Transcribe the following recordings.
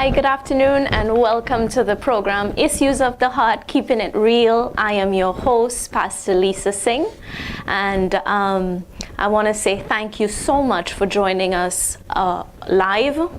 Hi, good afternoon, and welcome to the program Issues of the Heart, Keeping It Real. I am your host, Pastor Lisa Singh, and I want to say thank you so much for joining us live,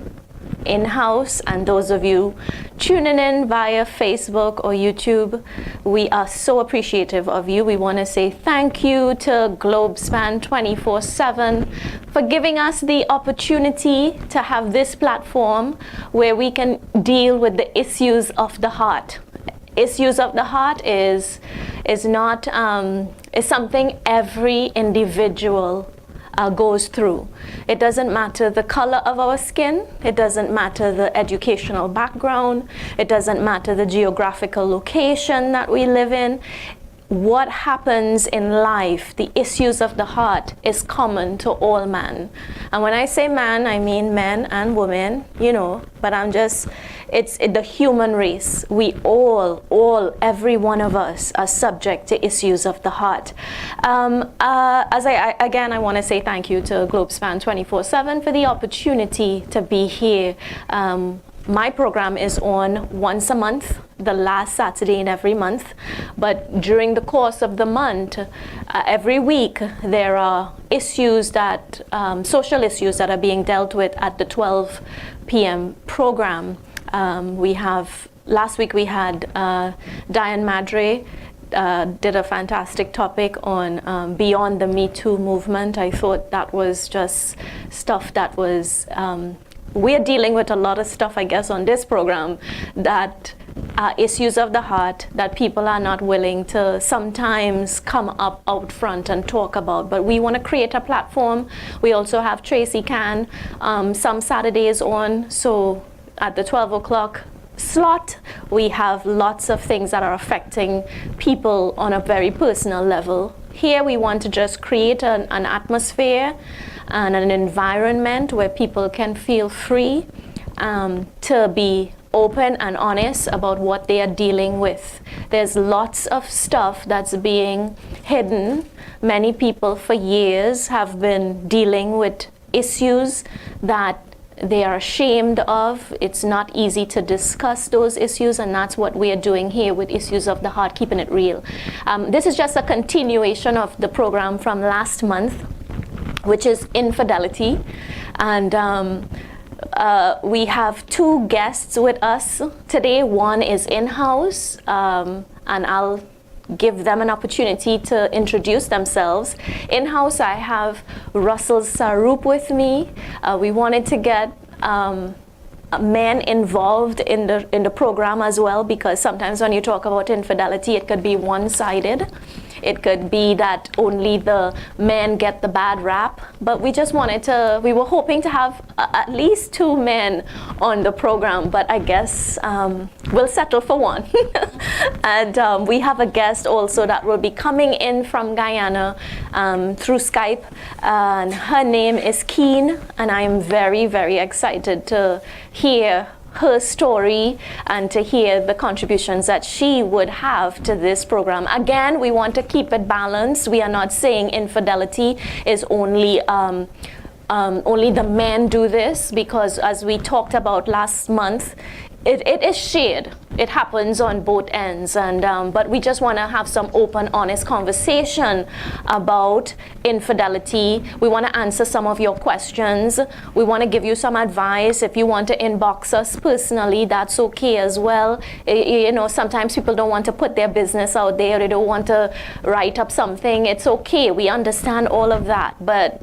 in-house, and those of you tuning in via Facebook or YouTube. We are so appreciative of you. We want to say thank you to Globespan 24/7 for giving us the opportunity to have this platform where we can deal with the issues of the heart. Issues of the heart is something every individual goes through. It doesn't matter the color of our skin, it doesn't matter the educational background, it doesn't matter the geographical location that we live in. What happens in life, the issues of the heart, is common to all man. And when I say man, I mean men and women, but it's the human race. We every one of us are subject to issues of the heart. I want to say thank you to Globespan 24/7 for the opportunity to be here. My program is on once a month, the last Saturday in every month. But during the course of the month, every week, there are issues social issues that are being dealt with at the 12 p.m. program. Last week we had Diane Madre did a fantastic topic on Beyond the Me Too movement. I thought that was just stuff that was... we're dealing with a lot of stuff, I guess, on this program that are issues of the heart that people are not willing to sometimes come up out front and talk about. But we want to create a platform. We also have Tracy Can some Saturdays on. So at the 12 o'clock slot, we have lots of things that are affecting people on a very personal level. Here we want to just create an atmosphere and an environment where people can feel free to be open and honest about what they are dealing with. There's lots of stuff that's being hidden. Many people for years have been dealing with issues that they are ashamed of. It's not easy to discuss those issues, and that's what we are doing here with Issues of the Heart, Keeping It Real. This is just a continuation of the program from last month, which is Infidelity. And we have two guests with us today. One is in-house, and I'll give them an opportunity to introduce themselves. In-house, I have Russell Sarup with me. We wanted to get men involved in the program as well, because sometimes when you talk about infidelity, it could be one-sided. It could be that only the men get the bad rap. But we were hoping to have at least two men on the program, but I guess we'll settle for one. And we have a guest also that will be coming in from Guyana through Skype. And her name is Keen, and I am very, very excited to hear her story and to hear the contributions that she would have to this program. Again, we want to keep it balanced. We are not saying infidelity is only the men do this, because as we talked about last month, it is shared. It happens on both ends, and but we just want to have some open, honest conversation about infidelity. We want to answer some of your questions. We want to give you some advice. If you want to inbox us personally, that's okay as well. Sometimes people don't want to put their business out there. They don't want to write up something. It's okay. We understand all of that, but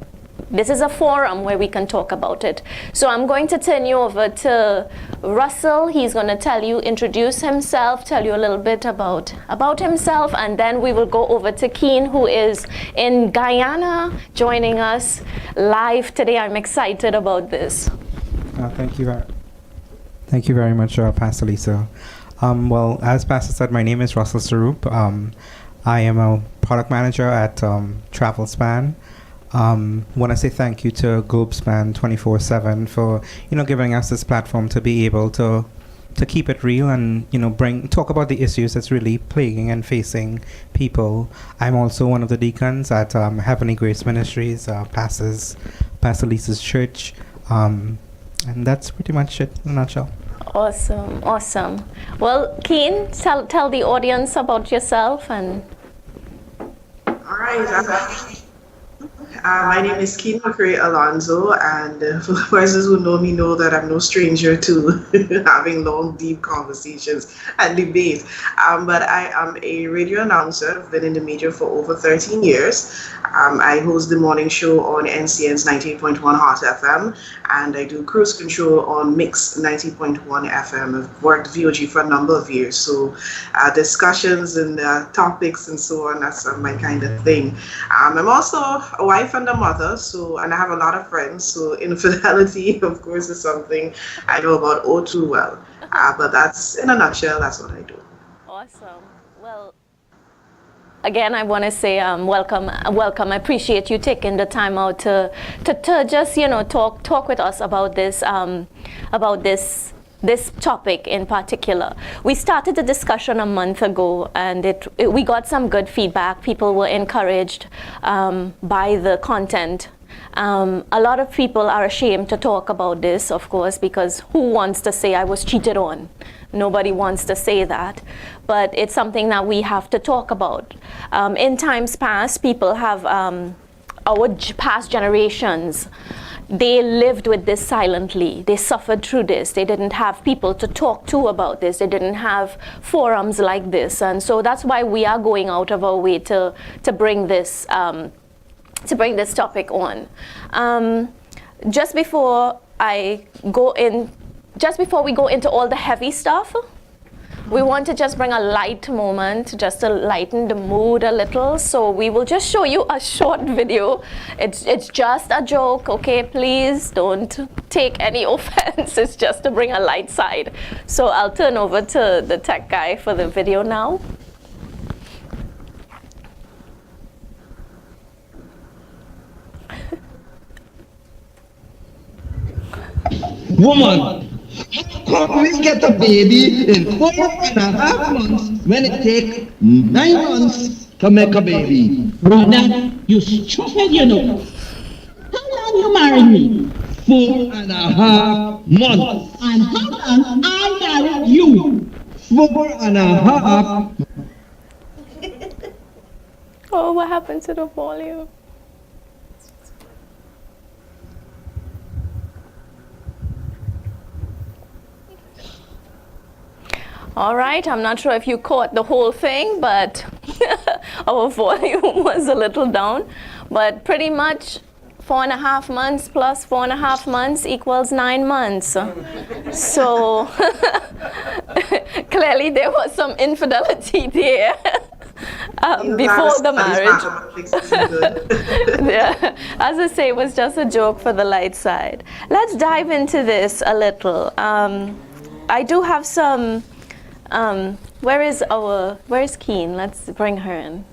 this is a forum where we can talk about it. So I'm going to turn you over to Russell. He's going to introduce himself, tell you a little bit about himself, and then we will go over to Keen, who is in Guyana, joining us live today. I'm excited about this. Thank you very much, Pastor Lisa. Well, as Pastor said, my name is Russell Sarup. I am a product manager at TravelSpan. Want to say thank you to Globespan 24/7 for giving us this platform to be able to keep it real and talk about the issues that's really plaguing and facing people. I'm also one of the deacons at Heavenly Grace Ministries, Pastor Lisa's church, and that's pretty much it in a nutshell. Awesome, awesome. Well, Keen, tell the audience about yourself and. All right. My name is Keen McCray Alonso, and for the persons who know me know that I'm no stranger to having long, deep conversations and debate. But I am a radio announcer. I've been in the media for over 13 years. I host the morning show on NCN's 98.1 Hot FM, and I do cruise control on Mix 90.1 FM. I've worked VOG for a number of years, so discussions and topics and so on, that's my kind of thing. I'm also a wife and a mother, and I have a lot of friends, so infidelity, of course, is something I know about all too well. But that's, in a nutshell, that's what I do. Awesome. Well, again, I want to say welcome. I appreciate you taking the time out to just talk with us about this topic in particular. We started the discussion a month ago, and we got some good feedback. People were encouraged by the content. A lot of people are ashamed to talk about this, of course, because who wants to say I was cheated on? Nobody wants to say that, but it's something that we have to talk about. In times past, people have, our past generations, they lived with this silently. They suffered through this. They didn't have people to talk to about this. They didn't have forums like this. And so that's why we are going out of our way to bring this topic on. Just before we go into all the heavy stuff, we want to just bring a light moment, just to lighten the mood a little. So we will just show you a short video. It's just a joke, okay? Please don't take any offense. It's just to bring a light side. So I'll turn over to the tech guy for the video now. Woman, how come we get a baby in 4.5 months when it takes 9 months to make a baby? Brother, you stupid, you know. How long you married me? 4.5 months. And how long I married you? 4.5. Oh, what happened to the volume? All right, I'm not sure if you caught the whole thing, but our volume was a little down. But pretty much 4.5 months plus 4.5 months equals 9 months. So clearly there was some infidelity there. Before the marriage. Yeah, as I say, it was just a joke for the light side. Let's dive into this a little. I do have some. Where is Keen? Let's bring her in.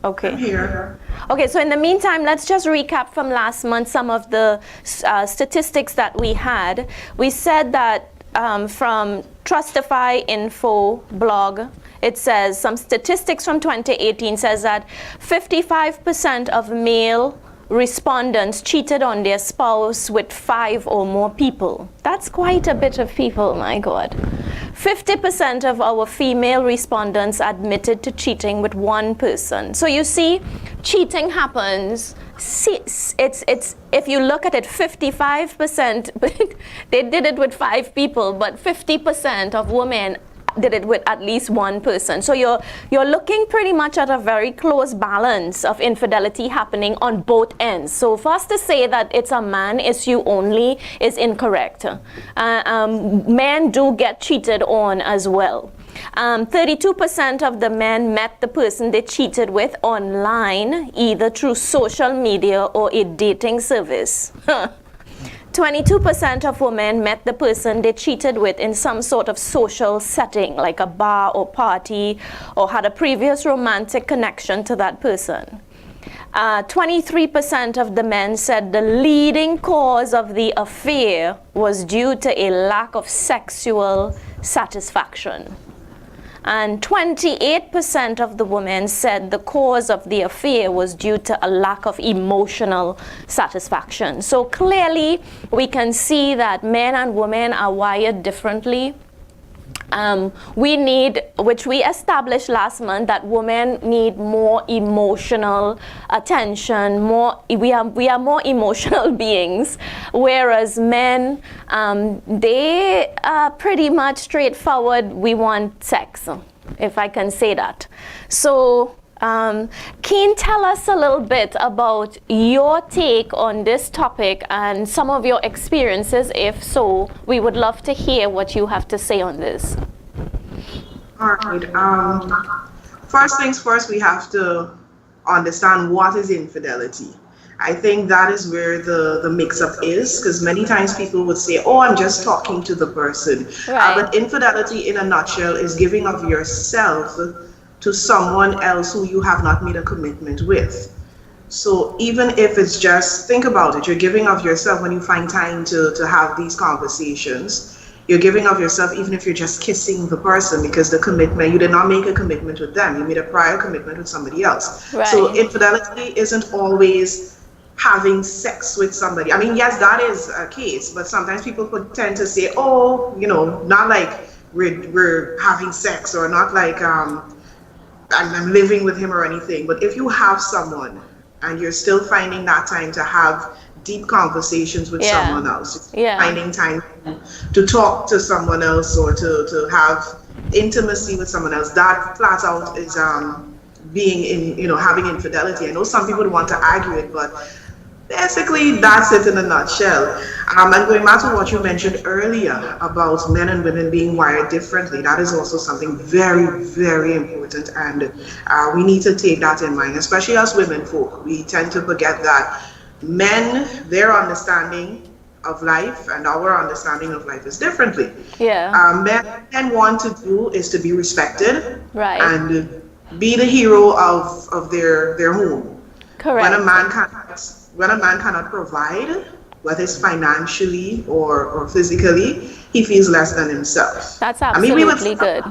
Okay. I'm here. Okay, so in the meantime, let's just recap from last month some of the statistics that we had. We said that from Trustify Info blog, it says some statistics from 2018 says that 55% of male respondents cheated on their spouse with 5 or more people. That's quite a bit of people, my God. 50% of our female respondents admitted to cheating with 1 person. So you see, cheating happens. It's if you look at it, 55%, they did it with 5 people, but 50% of women did it with at least 1 person. So you're looking pretty much at a very close balance of infidelity happening on both ends. So for us to say that it's a man issue only is incorrect. Men do get cheated on as well. 32% of the men met the person they cheated with online, either through social media or a dating service. 22% of women met the person they cheated with in some sort of social setting, like a bar or party, or had a previous romantic connection to that person. 23% of the men said the leading cause of the affair was due to a lack of sexual satisfaction. and 28% of the women said the cause of the affair was due to a lack of emotional satisfaction. So clearly we can see that men and women are wired differently. We need, which we established last month, that women need more emotional attention. We are more emotional beings, whereas men, they are pretty much straightforward. We want sex, if I can say that. So, Keen, tell us a little bit about your take on this topic and some of your experiences. If so, we would love to hear what you have to say on this. All right. First things first, we have to understand what is infidelity. I think that is where the mix-up is, because many times people would say, oh, I'm just talking to the person. Right. But infidelity in a nutshell is giving of yourself to someone else who you have not made a commitment with. So even if it's just, think about it, you're giving of yourself when you find time to have these conversations. You're giving of yourself even if you're just kissing the person, because the commitment, you did not make a commitment with them. You made a prior commitment with somebody else. Right. So infidelity isn't always having sex with somebody. I mean, yes, that is a case, but sometimes people could tend to say, oh, you know, not like we're having sex, or not like I'm living with him or anything. But if you have someone and you're still finding that time to have deep conversations with someone else, finding time to talk to someone else, or to have intimacy with someone else, that flat out is being in, you know, having infidelity. I know some people would want to argue it, but basically that's it in a nutshell. And going back to what you mentioned earlier about men and women being wired differently, that is also something very, very important, and we need to take that in mind, especially as women folk. We tend to forget that men, their understanding of life and our understanding of life is differently. Men want to do is to be respected, right, and be the hero of their home. Correct. When a man cannot provide, whether it's financially or physically, he feels less than himself. That's absolutely good.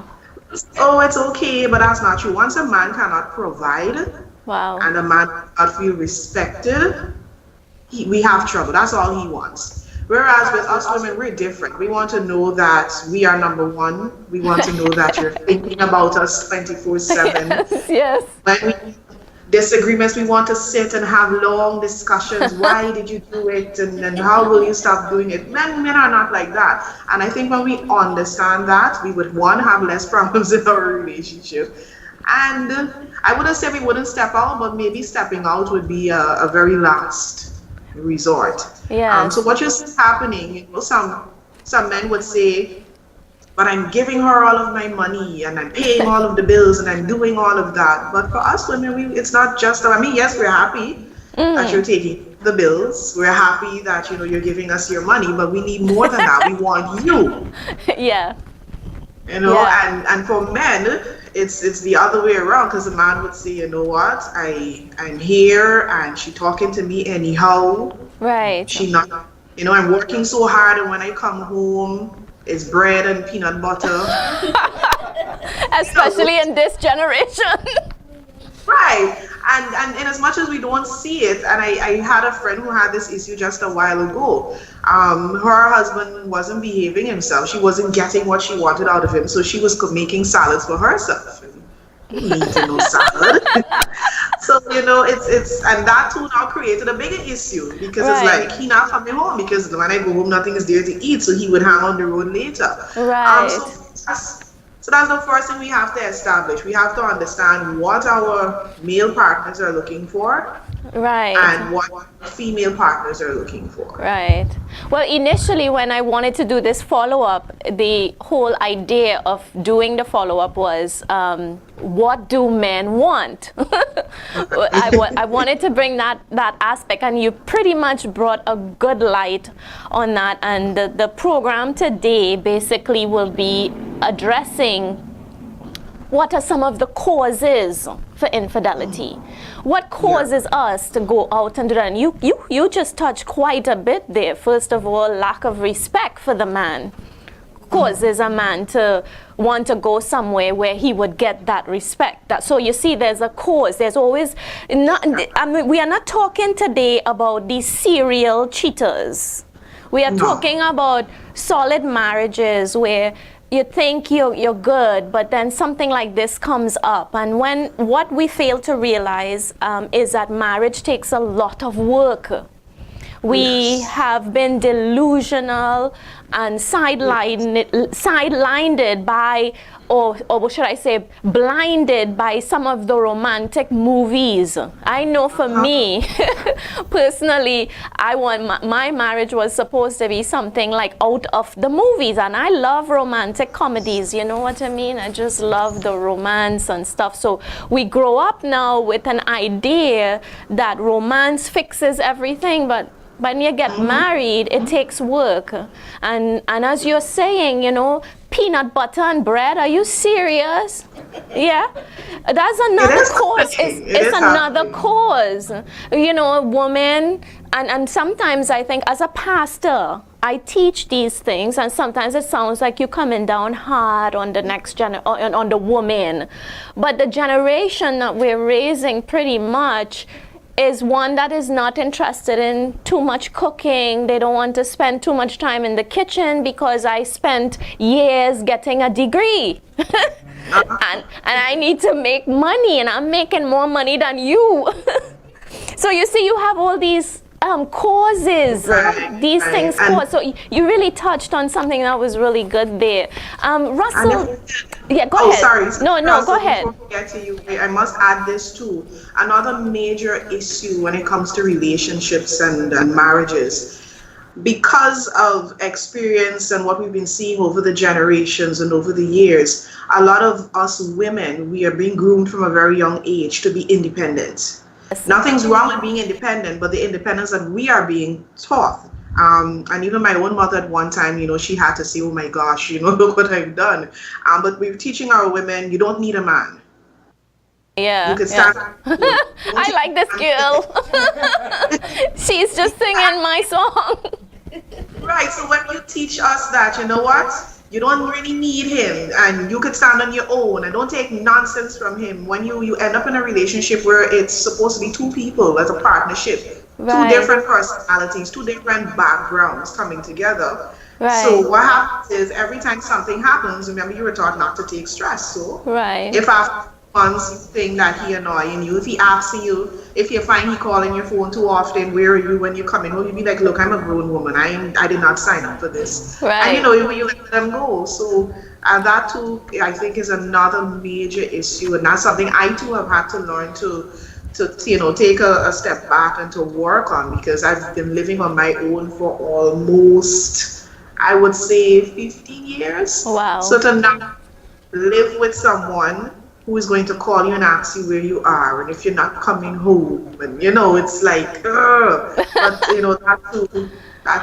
Oh, it's okay, but that's not true. Once a man cannot provide, and a man cannot feel respected, we have trouble. That's all he wants. Whereas with us women, we're different. We want to know that we are number one. We want to know that you're thinking about us 24/7. Yes. When we disagreements, we want to sit and have long discussions. Why did you do it, and how will you stop doing it? Men are not like that. And I think when we understand that, we would, one, have less problems in our relationship. And I wouldn't say we wouldn't step out, but maybe stepping out would be a very last resort. So what you see happening, you know, some men would say, but I'm giving her all of my money, and I'm paying all of the bills, and I'm doing all of that. But for us women, it's not just, I mean, yes, we're happy that you're taking the bills. We're happy that, you know, you're giving us your money, but we need more than that. We want you. You know, and for men, it's the other way around, because the man would say, you know what, I'm here, and she talking to me anyhow. Right. She not, you know, I'm working so hard, and when I come home, it's bread and peanut butter. Especially in this generation. Right. And in as much as we don't see it, and I had a friend who had this issue just a while ago. Her husband wasn't behaving himself. She wasn't getting what she wanted out of him, so she was making salads for herself. You need to know salad. So, you know, it's and that too now created a bigger issue, because it's like he not coming home, because when I go home nothing is there to eat, so he would hang on the road later. Right. So that's the first thing we have to establish. We have to understand what our male partners are looking for. Right. And what female partners are looking for. Right. Well, initially when I wanted to do this follow-up, the whole idea of doing the follow-up was, what do men want? I wanted to bring that aspect, and you pretty much brought a good light on that. And the program today basically will be addressing what are some of the causes for infidelity. What causes us to go out and do that? And you just touched quite a bit there. First of all, lack of respect for the man. causes a man to want to go somewhere where he would get that respect. So you see, there's a cause. There's always not. I mean, we are not talking today about these serial cheaters. We are talking about solid marriages where you think you're good, but then something like this comes up. And what we fail to realize is that marriage takes a lot of work. We have been delusional and sidelined by, or what should I say, blinded by some of the romantic movies. I know for me, personally, my marriage was supposed to be something like out of the movies, and I love romantic comedies, you know what I mean? I just love the romance and stuff. So we grow up now with an idea that romance fixes everything, but when you get married, it takes work. And as you're saying, you know, peanut butter and bread, are you serious? Yeah, that's another cause. It's another cause. You know, a woman, and sometimes I think as a pastor, I teach these things, and sometimes it sounds like you're coming down hard on the next on the woman. But the generation that we're raising pretty much is one that is not interested in too much cooking. They don't want to spend too much time in the kitchen because I spent years getting a degree. and I need to make money, and I'm making more money than you. So you see, you have all these causes, these things cause. So you really touched on something that was really good there. Russell, yeah, go ahead. Sorry. No, go ahead. Before we get to you, I must add this too. Another major issue when it comes to relationships and marriages, because of experience and what we've been seeing over the generations and over the years, a lot of us women, we are being groomed from a very young age to be independent. Nothing's wrong with being independent, but the independence that we are being taught. And even my own mother at one time, you know, she had to say, oh my gosh, you know, look what I've done. But we're teaching our women, you don't need a man. Yeah. You can stand. I like this girl. She's just singing my song. Right. So when you teach us that, you know what? You don't really need him, and you could stand on your own, and don't take nonsense from him. When you end up in a relationship where it's supposed to be two people as a partnership, two different personalities, two different backgrounds coming together. Right. So what happens is every time something happens, remember you were taught not to take stress. So if after months you think that he annoying you, if he asks you, if you find he calling your phone too often, where are you when you're coming home, you be like, look, I'm a grown woman. I did not sign up for this. Right. And you know, you let them go. So that too, I think, is another major issue, and that's something I too have had to learn to you know, take a step back and to work on, because I've been living on my own for almost, I would say, 15 years. Wow. So to now live with someone who is going to call you and ask you where you are, and if you're not coming home, and you know, it's like, but you know, that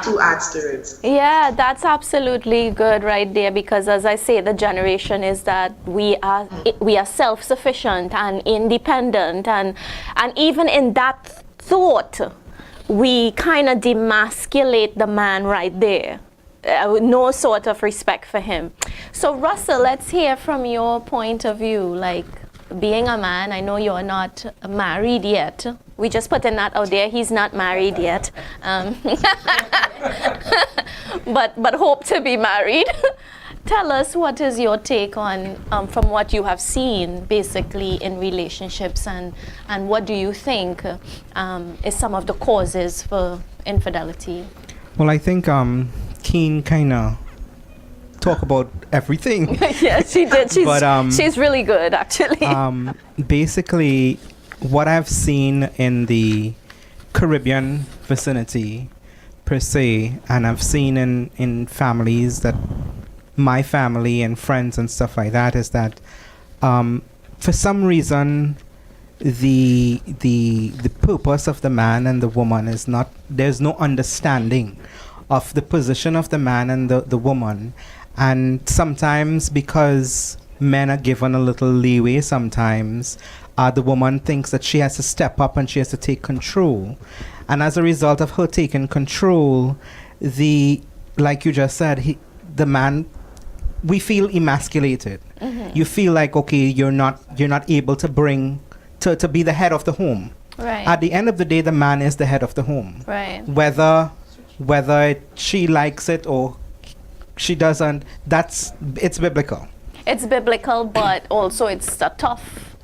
too adds to it. Yeah, that's absolutely good right there, because as I say, the generation is that we are self-sufficient and independent, and even in that thought, we kind of demasculate the man right there. No sort of respect for him. So Russell, let's hear from your point of view, like being a man. I know you're not married yet. We just putting that out there. He's not married yet, but hope to be married. Tell us, what is your take on from what you have seen basically in relationships, and what do you think is some of the causes for infidelity? Well, I think Keen kind of talk about everything. Yeah, she did. She's really good, actually. Basically, what I've seen in the Caribbean vicinity, per se, and I've seen in families, that my family and friends and stuff like that, is that for some reason the purpose of the man and the woman is not, there's no understanding of the position of the man and the woman. And sometimes, because men are given a little leeway, sometimes the woman thinks that she has to step up and she has to take control. And as a result of her taking control, like you just said, the man we feel emasculated. You feel like, okay, you're not able to bring to be the head of the home. Right. At the end of the day, the man is the head of the home. Right. Whether she likes it or she doesn't, it's biblical. It's biblical, but also it's a tough.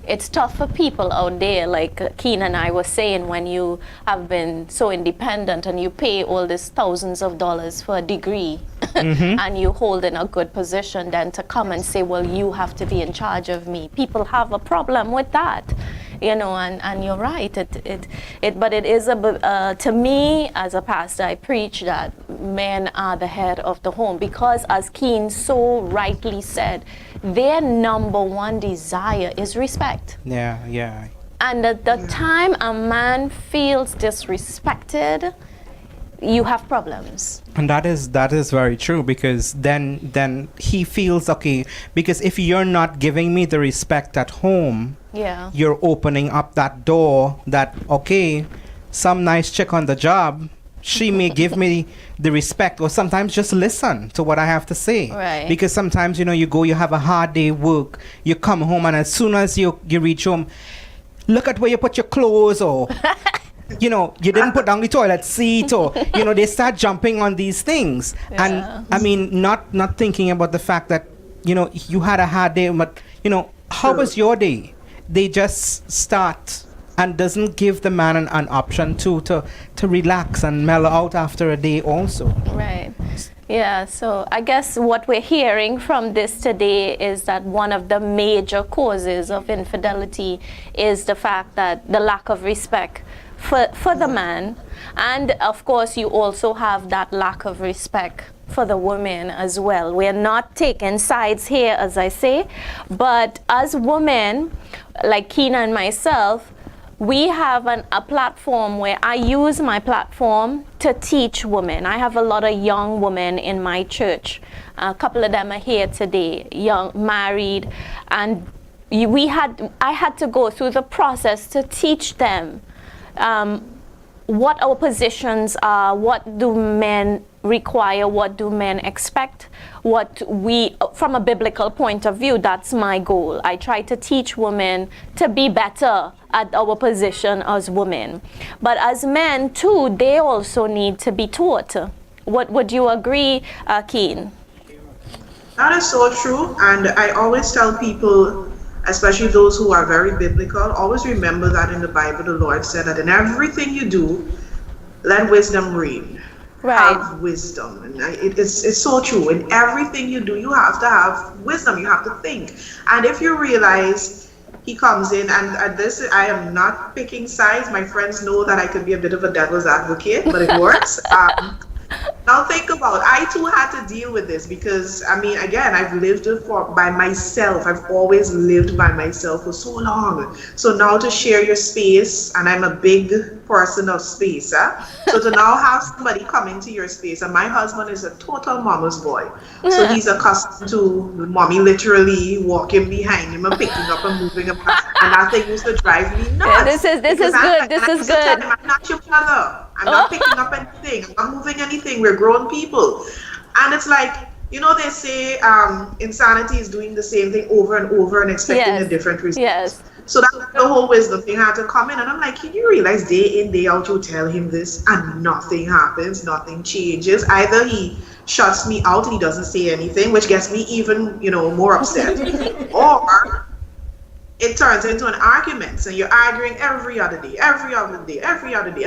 It's tough for people out there, like Keen and I were saying, when you have been so independent and you pay all these thousands of dollars for a degree and you hold in a good position, then to come and say, well, you have to be in charge of me. People have a problem with that, you know, and you're right. But it is to me, as a pastor, I preach that men are the head of the home, because as Keen so rightly said, their number one desire is respect. Yeah. And at the time a man feels disrespected, you have problems. And that is very true, because then he feels, okay, because if you're not giving me the respect at home, you're opening up that door that, okay, some nice chick on the job, she may give me the respect, or sometimes just listen to what I have to say. Right. Because sometimes, you have a hard day work, you come home, and as soon as you reach home, look at where you put your clothes, or you didn't put down the toilet seat, or they start jumping on these things. And I mean, not thinking about the fact that you had a hard day, but how was your day? They just start and doesn't give the man an option to relax and mellow out after a day also. Right. Yeah, so I guess what we're hearing from this today is that one of the major causes of infidelity is the fact that the lack of respect for the man. And of course, you also have that lack of respect for the women as well. We're not taking sides here, as I say, but as women, like Keena and myself, we have a platform where I use my platform to teach women. I have a lot of young women in my church. A couple of them are here today, young, married, and I had to go through the process to teach them what our positions are, what do men require, what do men expect, from a biblical point of view, that's my goal. I try to teach women to be better at our position as women. But as men too, they also need to be taught. Would you agree, Keen? That is so true, and I always tell people, especially those who are very biblical, always remember that in the Bible the Lord said that in everything you do, let wisdom reign. Right. Have wisdom, and it's so true. In everything you do, you have to have wisdom. You have to think. And if you realize he comes in, and this, I am not picking sides. My friends know that I could be a bit of a devil's advocate, but it works. Now think about, I too had to deal with this, because I mean, again, I've lived by myself. I've always lived by myself for so long. So now to share your space, and I'm a big person of space, so to now have somebody come into your space, and my husband is a total mama's boy. So he's accustomed to mommy literally walking behind him and picking up and moving him, and that thing used to drive me nuts. Yeah, this is good. This is good. I'm not your mother. I'm not picking up anything. I'm not moving anything. We're grown people. And it's like, they say insanity is doing the same thing over and over and expecting a different result. Yes. So that's the whole wisdom thing had to come in. And I'm like, can you realize day in, day out, you tell him this and nothing happens, nothing changes. Either he shuts me out and he doesn't say anything, which gets me even, more upset. Or it turns into an argument, and you're arguing every other day. And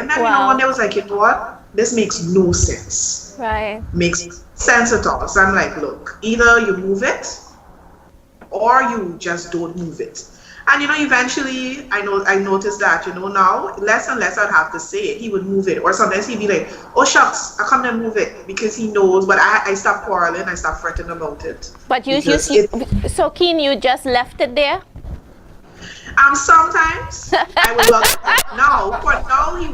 then, one day I was like, you know what? This makes no sense. Right. Makes sense at all. So I'm like, look, either you move it or you just don't move it. And, eventually I noticed that, now less and less I'd have to say it. He would move it. Or sometimes he'd be like, oh, shucks, I come and move it, because he knows. But I stopped quarreling. I stopped fretting about it. But so Keen, you just left it there? Sometimes I would love now. For now, he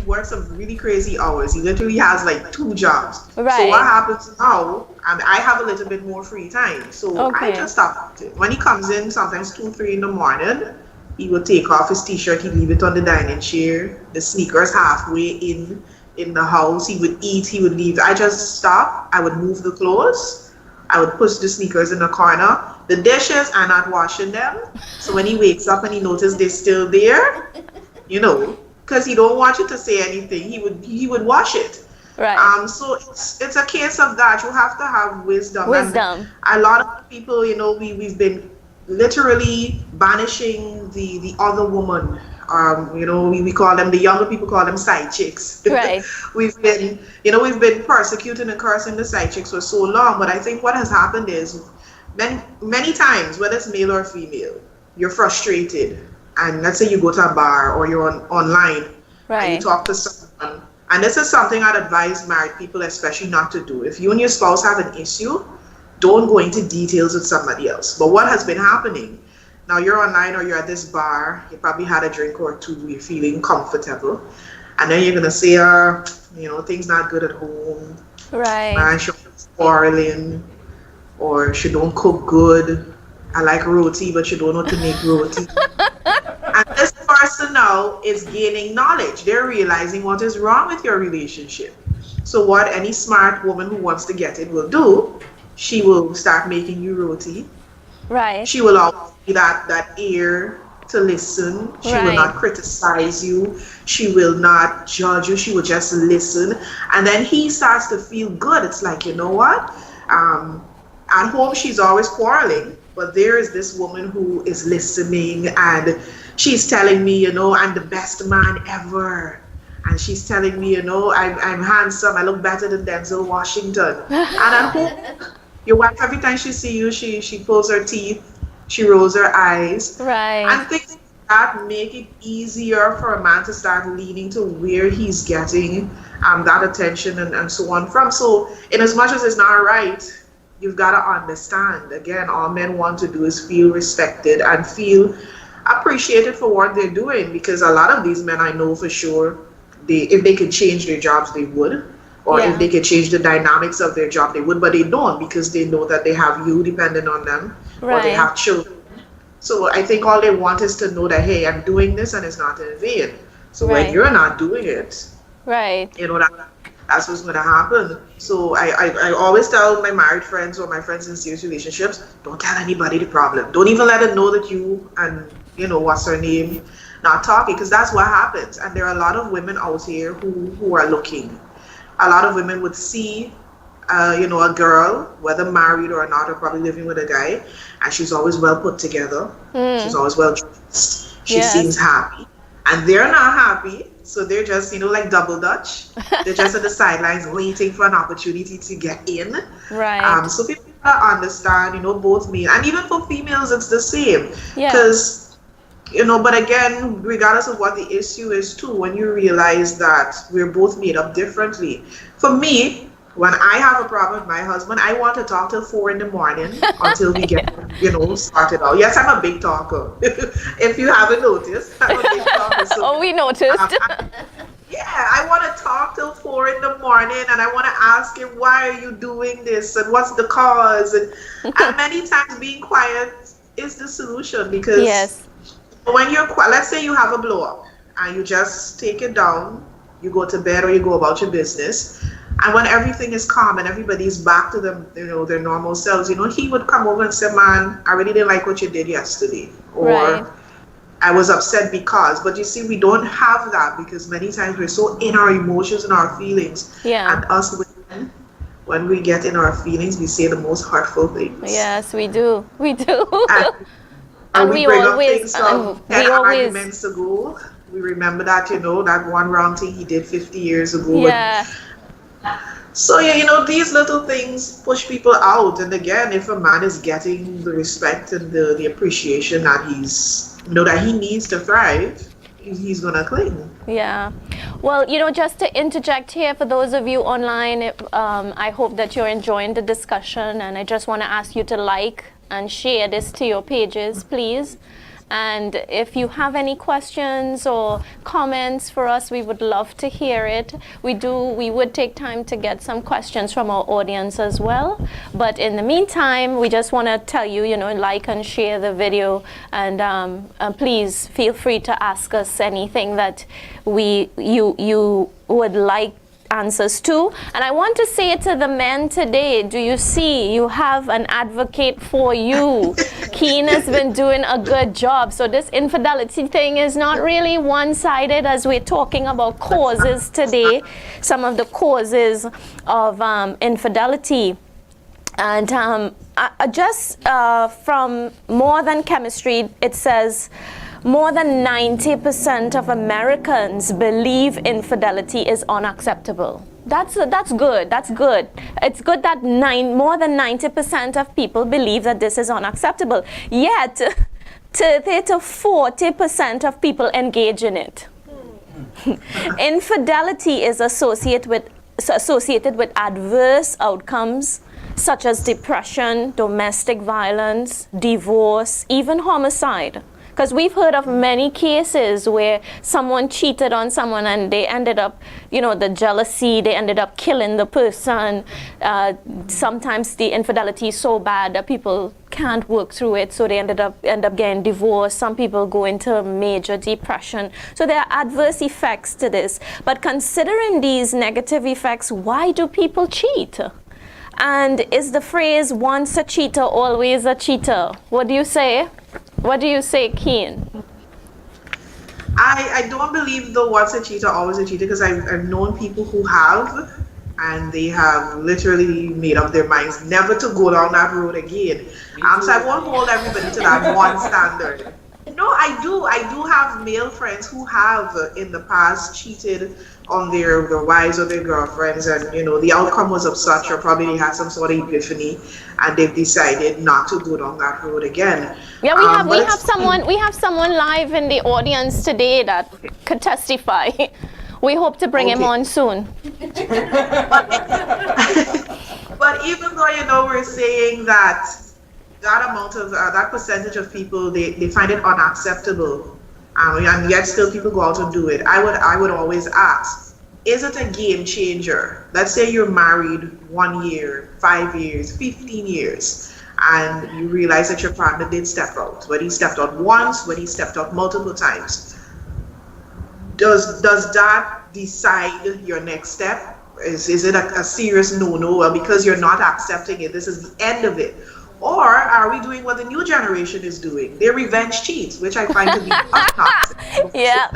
works some really crazy hours. He literally has like 2 jobs. Right. So what happens now? I have a little bit more free time, so I just stop it. When he comes in, sometimes 2, 3 in the morning, he would take off his t-shirt. He'd leave it on the dining chair. The sneakers halfway in the house. He would eat. He would leave. I just stop. I would move the clothes. I would push the sneakers in the corner. The dishes, I'm not washing them. So when he wakes up and he notices they're still there, you know, because he don't want you to say anything, he would wash it. Right. So it's a case of that. You have to have wisdom. Wisdom. And a lot of people, you know, we've been literally banishing the other woman. You know, we call them, the younger people call them side chicks. Right. we've been persecuting and cursing the side chicks for so long. But I think what has happened is many times, whether it's male or female, you're frustrated, and let's say you go to a bar or you're online, and Right. you talk to someone. And this is something I'd advise married people especially not to do. If you and your spouse have an issue, don't go into details with somebody else. But what has been happening, now you're online or you're at this bar, you probably had a drink or two, you're feeling comfortable, and then you're going to say, you know, things not good at home, Right. man, she's quarreling, or she don't cook good, I like roti, but she don't know to make roti. And this person now is gaining knowledge. They're realizing what is wrong with your relationship. So what any smart woman who wants to get it will do, she will start making you roti. Right. She will always be that ear to listen. She will Right. not criticize you. She will not judge you. She will just listen. And then he starts to feel good. It's like, you know what? At home, she's always quarreling. But there is this woman who is listening, and she's telling me, you know, I'm the best man ever. And she's telling me, you know, I'm handsome. I look better than Denzel Washington. And at home, your wife, every time she sees you, she pulls her teeth, she rolls her eyes. Right. And things like that make it easier for a man to start leaning to where he's getting that attention and so on from. So in as much as it's not right, you've got to understand, again, all men want to do is feel respected and feel appreciated for what they're doing, because a lot of these men, I know for sure, if they could change their jobs, they would. Or Yeah. if they could change the dynamics of their job, they would, but they don't, because they know that they have you dependent on them, or they Right. have children. So I think all they want is to know that, hey, I'm doing this and it's not in vain. So Right. when you're not doing it, Right. you know, that's what's going to happen. So I always tell my married friends or my friends in serious relationships, don't tell anybody the problem. Don't even let them know that you and, you know, what's her name, not talking, because that's what happens. And there are a lot of women out here who are looking. A lot of women would see, you know, a girl, whether married or not, or probably living with a guy, and she's always well put together. She's always well dressed. She Yes. seems happy. And they're not happy. So they're just, you know, like double dutch. They're just at the sidelines waiting for an opportunity to get in. Right. So people understand, you know, both men, and even for females, it's the same. Yeah. Because, you know, but again, regardless of what the issue is too, when you realize that we're both made up differently. For me, when I have a problem with my husband, I want to talk till 4 in the morning until we get, you know, started out. Yes, I'm a big talker. If you haven't noticed, I'm a big talker. So, Oh, we noticed. yeah, I want to talk till 4 in the morning, and I want to ask him, why are you doing this, and what's the cause? And many times being quiet is the solution, because Yes. when you're quiet, let's say you have a blow up and you just take it down, you go to bed or you go about your business, and when everything is calm and everybody's back to them, you know, their normal selves, you know, he would come over and say, man, I really didn't like what you did yesterday, or Right. I was upset because. But you see, we don't have that, because many times we're so in our emotions and our feelings. Yeah. And us women, when we get in our feelings, we say the most hurtful things. Yes, we do. We do. And we we bring up always- things from we 10 always- arguments ago. We remember that, you know, that one wrong thing he did 50 years ago. Yeah. So, yeah, you know, these little things push people out. And again, if a man is getting the respect and the appreciation that he's, you know, that he needs to thrive, he's going to cling. Yeah. Well, you know, just to interject here, for those of you online, I hope that you're enjoying the discussion, and I just want to ask you to like and share this to your pages, please. And if you have any questions or comments for us, we would love to hear it. We would take time to get some questions from our audience as well. But in the meantime, we just want to tell you, you know, like and share the video, and please feel free to ask us anything that you would like answers too. And I want to say to the men today, do you see, you have an advocate for you. Keen has been doing a good job. So this infidelity thing is not really one-sided, as we're talking about causes today, some of the causes of infidelity. And just from More Than Chemistry, it says more than 90% of Americans believe infidelity is unacceptable. That's good. That's good. It's good that more than 90% of people believe that this is unacceptable. Yet, 30 to 40% of people engage in it. Infidelity is associated with adverse outcomes such as depression, domestic violence, divorce, even homicide. Because we've heard of many cases where someone cheated on someone and they ended up, the jealousy, they ended up killing the person. Sometimes the infidelity is so bad that people can't work through it, so they end up getting divorced. Some people go into major depression. So there are adverse effects to this. But considering these negative effects, why do people cheat? And is the phrase, once a cheater, always a cheater? What do you say? What do you say, Keen? I don't believe the once a cheater, always a cheater, because I've known people who have, and they have literally made up their minds never to go down that road again. So I won't hold everybody to that one standard. No, I do have male friends who have in the past cheated on their wives or their girlfriends, and the outcome was of such, or probably they had some sort of epiphany and they've decided not to go down that road again. Yeah, we have someone live in the audience today that could testify. We hope to bring him on soon. But even though we're saying that amount of that percentage of people, they find it unacceptable, and yet still people go out and do it. I would always ask, is it a game changer? Let's say you're married 1 year, 5 years, 15 years, and you realize that your partner did step out, whether he stepped out once, whether he stepped out multiple times. Does that decide your next step? Is it a serious no-no? Well, because you're not accepting it, this is the end of it. Or are we doing what the new generation is doing? They're revenge cheats, which I find to be obnoxious. Yeah.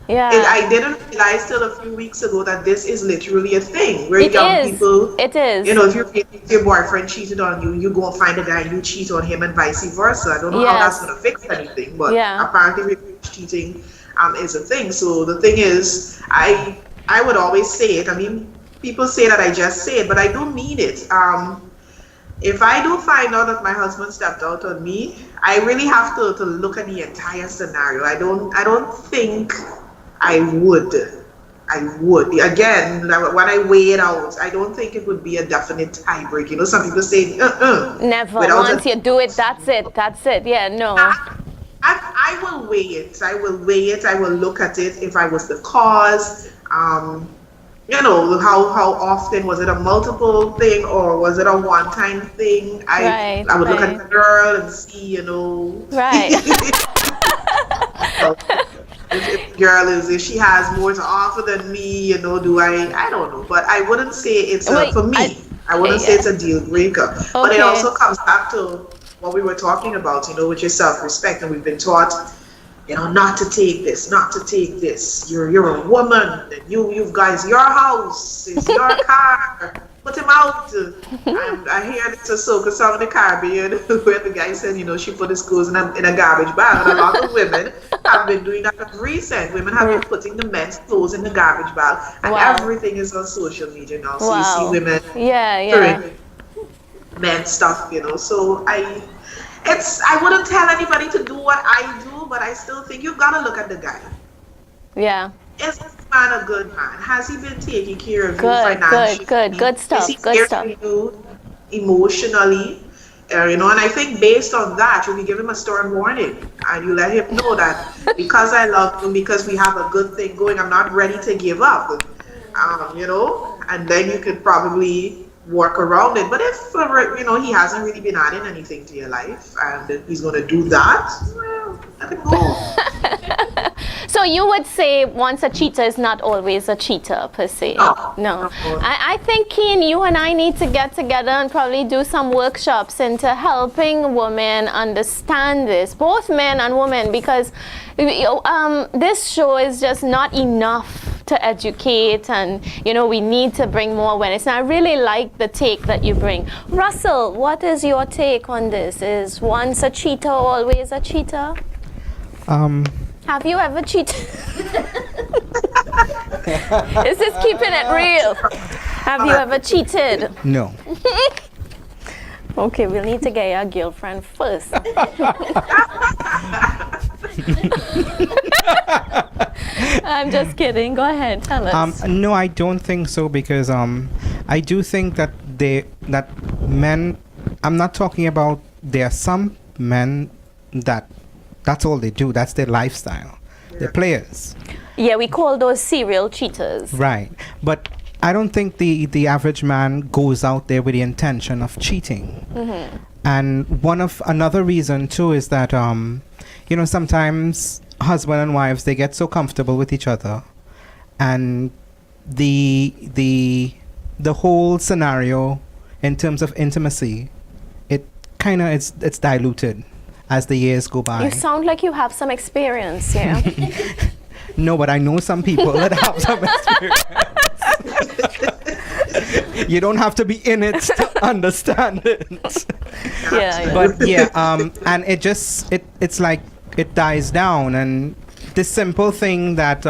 Yeah. I didn't realize till a few weeks ago that this is literally a thing where people. It is. If your boyfriend cheated on you, you go and find a guy and you cheat on him, and vice versa. I don't know how that's going to fix anything, but apparently revenge cheating is a thing. So the thing is, I would always say it. I mean, people say that I just say it, but I don't mean it. If I do find out that my husband stepped out on me, I really have to look at the entire scenario. I don't think I would. Again, when I weigh it out, I don't think it would be a definite tiebreak. Some people say, Never. Once you do it, that's it. Yeah, no. I will weigh it. I will look at it if I was the cause. How often was it a multiple thing, or was it a one-time thing? I would look at the girl and see, Right. if she has more to offer than me, I don't know. But I wouldn't say it's for me. I wouldn't say it's a deal breaker. Okay. But it also comes back to what we were talking about, with your self-respect, and we've been taught, not to take this. You're a woman, and you've guys, your house, it's your car. Put him out. And I hear this Ahsoka song in the Caribbean where the guy said, she put his clothes in a garbage bag. And a lot of women have been doing that of recent. Women have been putting the men's clothes in the garbage bag, and everything is on social media now. So you see women doing men's stuff, So I wouldn't tell anybody to do what I do, but I still think you've got to look at the guy. Yeah. Is this man a good man? Has he been taking care of you financially? Good stuff. Is he caring for you emotionally? And I think based on that, you give him a stern warning, and you let him know that because I love him, because we have a good thing going, I'm not ready to give up. And then you could probably work around it. But if he hasn't really been adding anything to your life, and he's going to do that, well, let him go. So So you would say once a cheater is not always a cheater per se? No. I think, Keen, you and I need to get together and probably do some workshops into helping women understand this, both men and women, because this show is just not enough to educate, and we need to bring more awareness. And I really like the take that you bring. Russell, what is your take on this? Is once a cheater always a cheater? Have you ever cheated? Is this keeping it real? Have you ever cheated? No. Okay, we'll need to get your girlfriend first. I'm just kidding. Go ahead, tell us. No, I don't think so, because I do think that men. I'm not talking about. There are some men that's all they do. That's their lifestyle. They're players. Yeah, we call those serial cheaters. Right, but I don't think the average man goes out there with the intention of cheating. Mm-hmm. And another reason too is that sometimes husband and wives, they get so comfortable with each other, and the whole scenario in terms of intimacy, it's diluted as the years go by. You sound like you have some experience, yeah. No, but I know some people that have some experience. You don't have to be in it to understand it. Yeah. But yeah, and it's like it dies down, and this simple thing that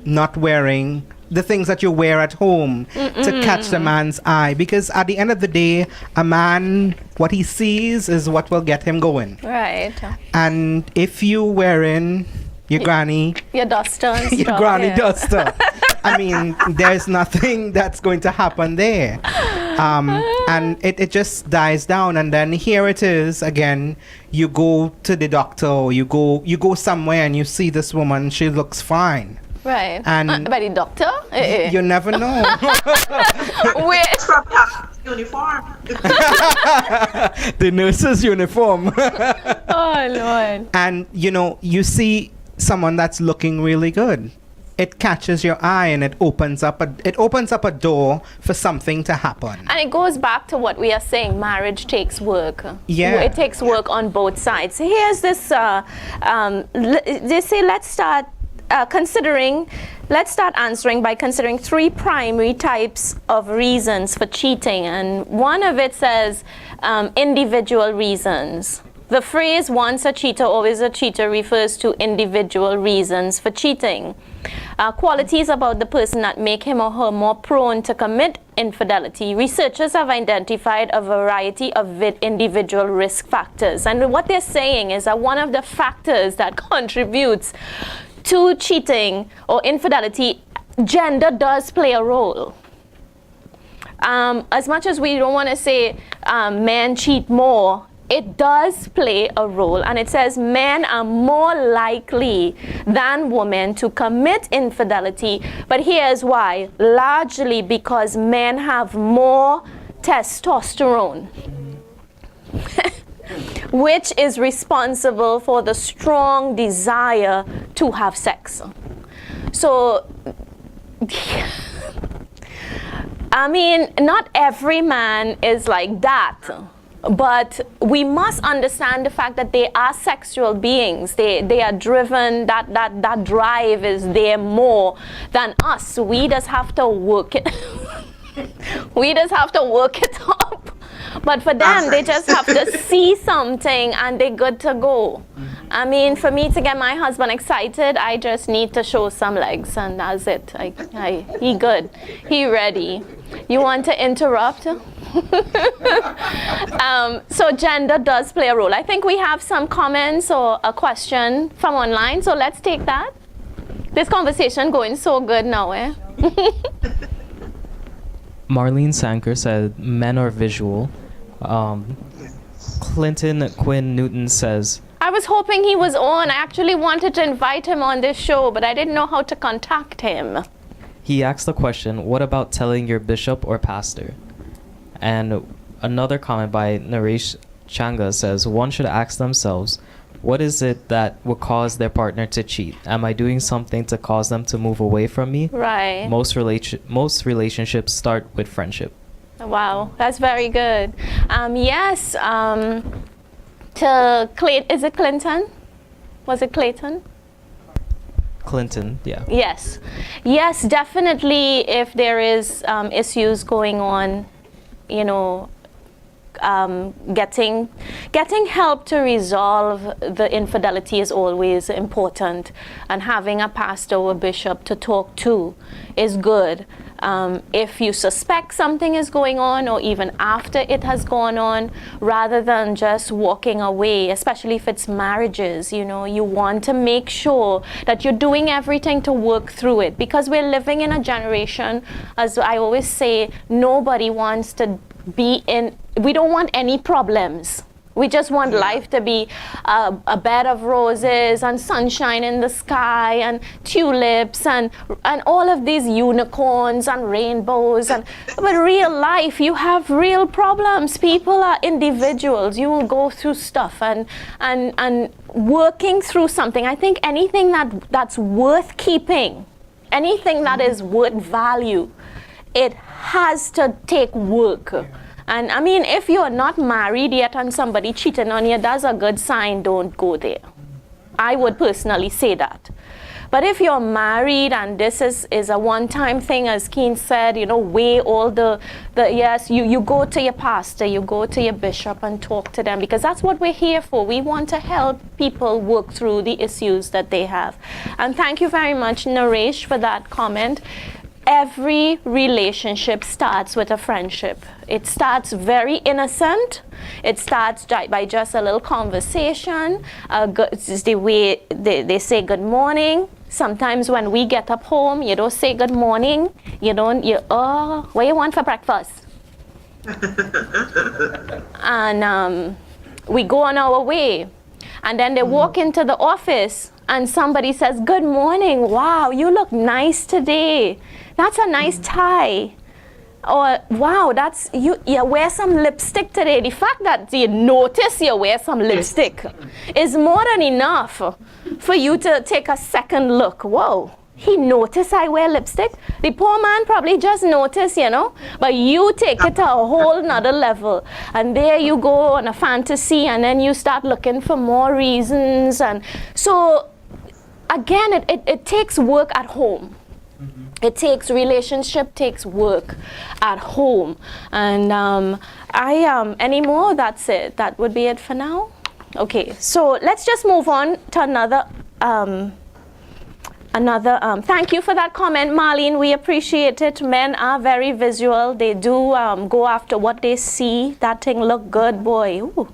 not wearing the things that you wear at home to catch the man's eye, because at the end of the day, a man, what he sees is what will get him going. Right. And if you wearing your granny, your duster and your stuff, granny duster, I mean, there's nothing that's going to happen there. And it just dies down, and then here it is again. You go to the doctor, or you go somewhere and you see this woman, she looks fine. Right. And by the doctor? You never know. Wait. From the uniform. The nurse's uniform. Oh, Lord. And you see someone that's looking really good. It catches your eye, and it opens up a door for something to happen. And it goes back to what we are saying, marriage takes work. Yeah. It takes work on both sides. Here's this, they say let's start answering by considering 3 primary types of reasons for cheating. And one of it says individual reasons. The phrase once a cheater, always a cheater refers to individual reasons for cheating. Qualities about the person that make him or her more prone to commit infidelity. Researchers have identified a variety of individual risk factors. And what they're saying is that one of the factors that contributes to cheating or infidelity, gender does play a role. As much as we don't want to say men cheat more, it does play a role, and it says men are more likely than women to commit infidelity, but here's why. Largely because men have more testosterone, which is responsible for the strong desire to have sex. So, I mean, not every man is like that. But we must understand the fact that they are sexual beings. They are driven, that drive is there more than us. We just have to work it. We just have to work it up. But for them, they just have to see something and they're good to go. I mean, for me to get my husband excited, I just need to show some legs, and that's it. He good. He ready. You want to interrupt? So gender does play a role. I think we have some comments or a question from online, so let's take that. This conversation going so good now, eh? Marlene Sanker said men are visual. Clinton Quinn Newton says, I was hoping he was on. I actually wanted to invite him on this show, but I didn't know how to contact him. he asked the question, what about telling your bishop or pastor? And another comment by Naresh Changa says, one should ask themselves, What is it that would cause their partner to cheat? Am I doing something to cause them to move away from me? Right. Most relationships start with friendship. Wow, that's very good. Yes, is it Clinton? Was it Clayton? Clinton, yeah. Yes. Yes, definitely if there is issues going on, you know, getting help to resolve the infidelity is always important, and having a pastor or bishop to talk to is good. If you suspect something is going on, or even after it has gone on, rather than just walking away, especially if it's marriages, you know, you want to make sure that you're doing everything to work through it, because we're living in a generation, as I always say, nobody wants to we don't want any problems. We just want life to be a bed of roses and sunshine in the sky and tulips and all of these unicorns and rainbows. But real life, you have real problems. People are individuals. You will go through stuff and working through something. I think anything that's worth keeping, anything that is worth value, it has to take work. And I mean, if you're not married yet and somebody cheating on you, that's a good sign. Don't go there. I would personally say that. But if you're married and this is a one-time thing, as Keen said, you know, weigh all yes, you go to your pastor, you go to your bishop and talk to them, because that's what we're here for. We want to help people work through the issues that they have. And thank you very much, Naresh, for that comment. Every relationship starts with a friendship. It starts very innocent. It starts by just a little conversation. It's the way they say good morning. Sometimes when we get up home, you don't say good morning. What you want for breakfast? And we go on our way. And then they walk into the office and somebody says, good morning, wow, you look nice today. That's a nice tie. Or, wow, you wear some lipstick today. The fact that you notice you wear some lipstick is more than enough for you to take a second look. Whoa, he noticed I wear lipstick? The poor man probably just noticed, you know, but you take it to a whole nother level. And there you go on a fantasy, and then you start looking for more reasons. And so, again, it takes work at home. Relationship takes work at home. And any more? That's it. That would be it for now. Okay, so let's just move on to another, thank you for that comment, Marlene. We appreciate it. Men are very visual. They do go after what they see. That thing look good, boy. Ooh.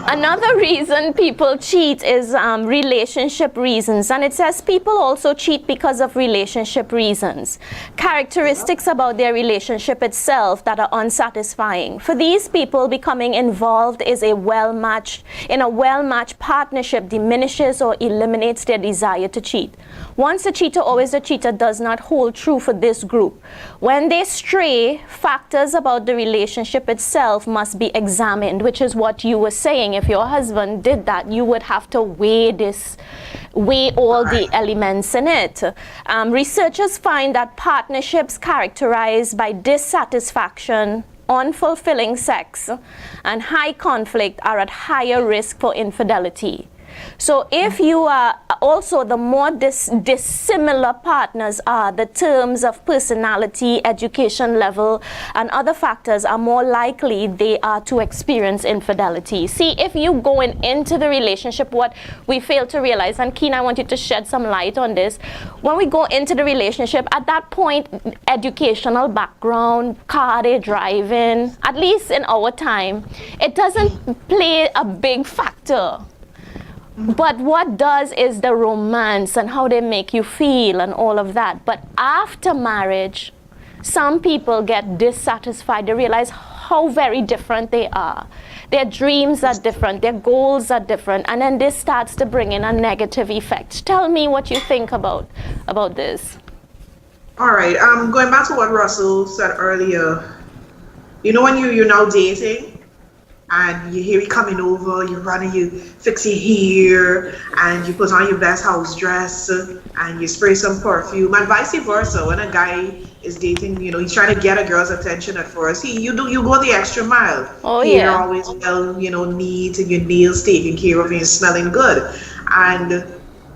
Another reason people cheat is relationship reasons, and it says people also cheat because of relationship reasons, characteristics about their relationship itself that are unsatisfying. For these people, becoming involved in a well-matched partnership diminishes or eliminates their desire to cheat. Once a cheater, always a cheater does not hold true for this group. When they stray, factors about the relationship itself must be examined, which is what you were saying. If your husband did that, you would have to weigh all the elements in it. Researchers find that partnerships characterized by dissatisfaction, unfulfilling sex, and high conflict are at higher risk for infidelity. So if you are also, the more dissimilar partners are, the terms of personality, education level, and other factors are more likely they are to experience infidelity. See, if you going into the relationship, what we fail to realize, and Keen, I want you to shed some light on this, when we go into the relationship, at that point, educational background, car they driving, at least in our time, it doesn't play a big factor. But what does is the romance and how they make you feel and all of that. But after marriage, some people get dissatisfied. They realize how very different they are. Their dreams are different. Their goals are different. And then this starts to bring in a negative effect. Tell me what you think about this. All right. Going back to what Russell said earlier, you know, when you're now dating, and you hear he coming over, you run and you fix your hair, and you put on your best house dress, and you spray some perfume, and vice versa. When a guy is dating, he's trying to get a girl's attention at first. You go the extra mile. Oh, Hair yeah. always well, neat, and your nails taken care of, and you're smelling good, and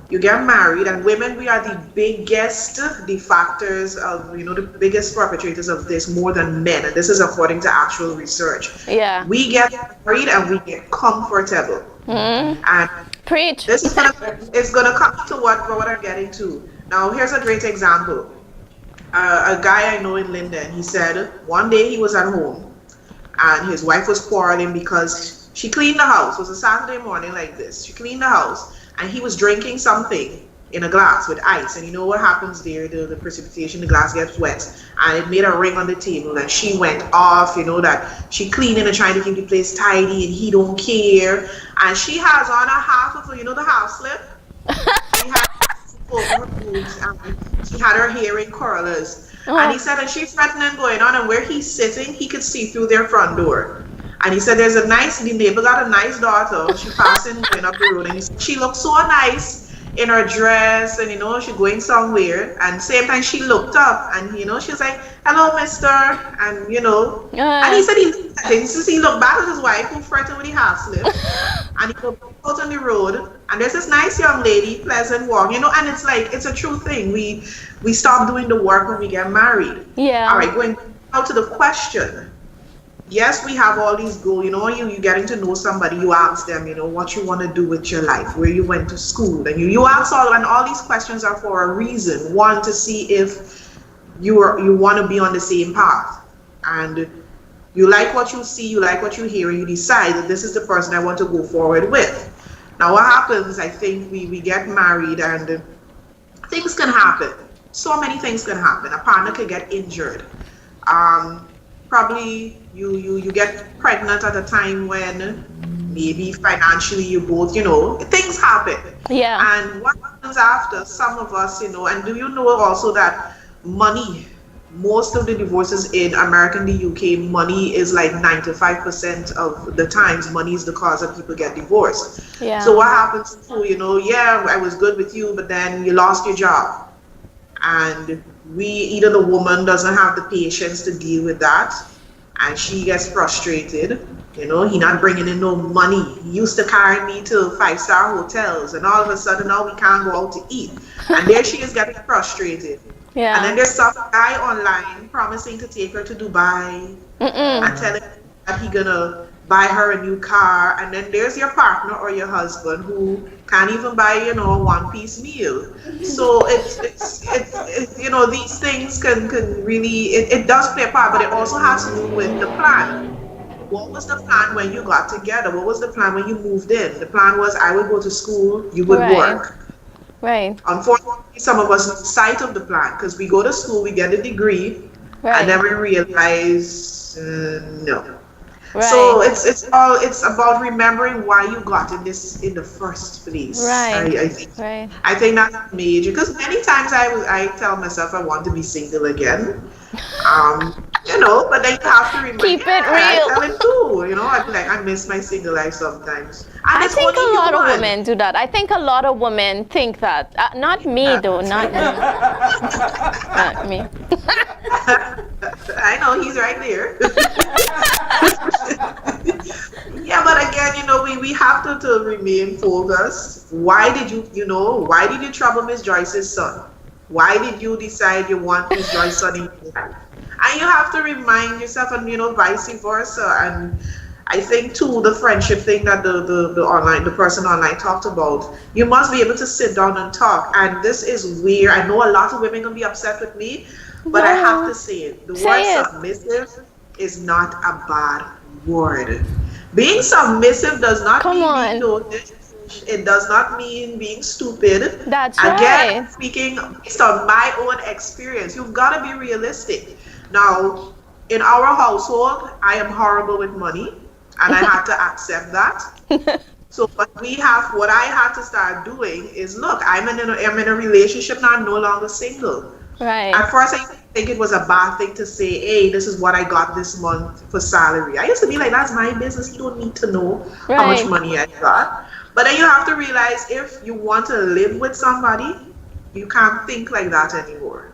you get married, and women, we are the biggest defactors of, the biggest perpetrators of this more than men. And this is according to actual research. Yeah. We get married and we get comfortable. And Preach. this is it's gonna come to what I'm getting to. Now, here's a great example. A guy I know in Linden, he said one day he was at home and his wife was quarreling because she cleaned the house. It was a Saturday morning like this. She cleaned the house. And he was drinking something in a glass with ice. And you know what happens there? The precipitation, the glass gets wet. And it made a ring on the table. And she went off, that she cleaning and trying to keep the place tidy. And he don't care. And she has on a half of, the half slip. She had over her boobs. And she had her hair in curlers. And he said that she's threatening going on. And where he's sitting, he could see through their front door. And he said, the neighbor got a nice daughter. She passing going up the road. And he said, she looked so nice in her dress. And, she going somewhere. And same time she looked up. And, she was like, hello, mister. And, and he said he looked back at his wife who fretted with the half slip. And he looked out on the road. And there's this nice young lady, pleasant walk, and it's like, it's a true thing. We stop doing the work when we get married. Yeah. All right, going out to the question. Yes, we have all these goals. You getting to know somebody, you ask them, what you want to do with your life, where you went to school, and you ask all these questions are for a reason. One, to see if you want to be on the same path, and you like what you see, you like what you hear, and you decide that this is the person I want to go forward with. Now, what happens? I think we get married, and things can happen. So many things can happen. A partner could get injured. Probably you get pregnant at a time when maybe financially you both, things happen. Yeah. And what happens after? Some of us, and do you know also that money, most of the divorces in America and the UK, money is like 95% of the times money is the cause that people get divorced. Yeah. So what happens to, I was good with you, but then you lost your job. And either the woman doesn't have the patience to deal with that, and she gets frustrated. He not bringing in no money. He used to carry me to 5-star hotels, and all of a sudden now we can't go out to eat. And there she is getting frustrated. Yeah. And then there's some guy online promising to take her to Dubai and telling her that he gonna buy her a new car. And then there's your partner or your husband who can't even buy, a one-piece meal. So it's these things can really, it does play a part, but it also has to do with the plan. What was the plan when you got together? What was the plan when you moved in? The plan was I would go to school, you would work. Right. Unfortunately, some of us lose sight of the plan because we go to school, we get a degree, and then we realize no. Right. So it's about remembering why you got in the first place. Right. I think that's major, because many times I tell myself I want to be single again. But then you have to remember. Keep it real. I tell it too. I be like, I miss my single life sometimes. And I it's think only a lot of human. women do that. I think a lot of women think that. Not me, though. Not me. Not me. I know, he's right there. Yeah, but again, we have to remain focused. Why did you trouble Miss Joyce's son? Why did you decide you want Miss Joyce's son in your life? And you have to remind yourself, and vice versa. And I think too, the friendship thing that the person online talked about, you must be able to sit down and talk. And this is where I know a lot of women gonna be upset with me, but I have to say it. The word submissive is not a bad word. Being submissive does not mean being noticed. It does not mean being stupid. That's Again, right. speaking based on my own experience, you've got to be realistic. Now, in our household, I am horrible with money, and I had to accept that. So what I had to start doing is, look, I'm in a relationship now, I'm no longer single. Right. At first, I think it was a bad thing to say, hey, this is what I got this month for salary. I used to be like, that's my business. You don't need to know how much Right. money I got. But then you have to realize if you want to live with somebody, you can't think like that anymore.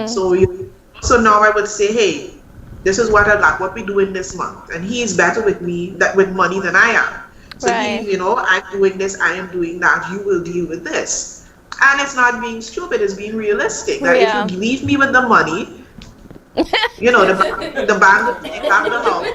So now I would say, hey, this is what I got, what we doing this month. And he is better with me with money than I am. So Right. I'm doing this, I am doing that, you will deal with this. And it's not being stupid, it's being realistic. That Yeah. if you leave me with the money, the bank will take back the house,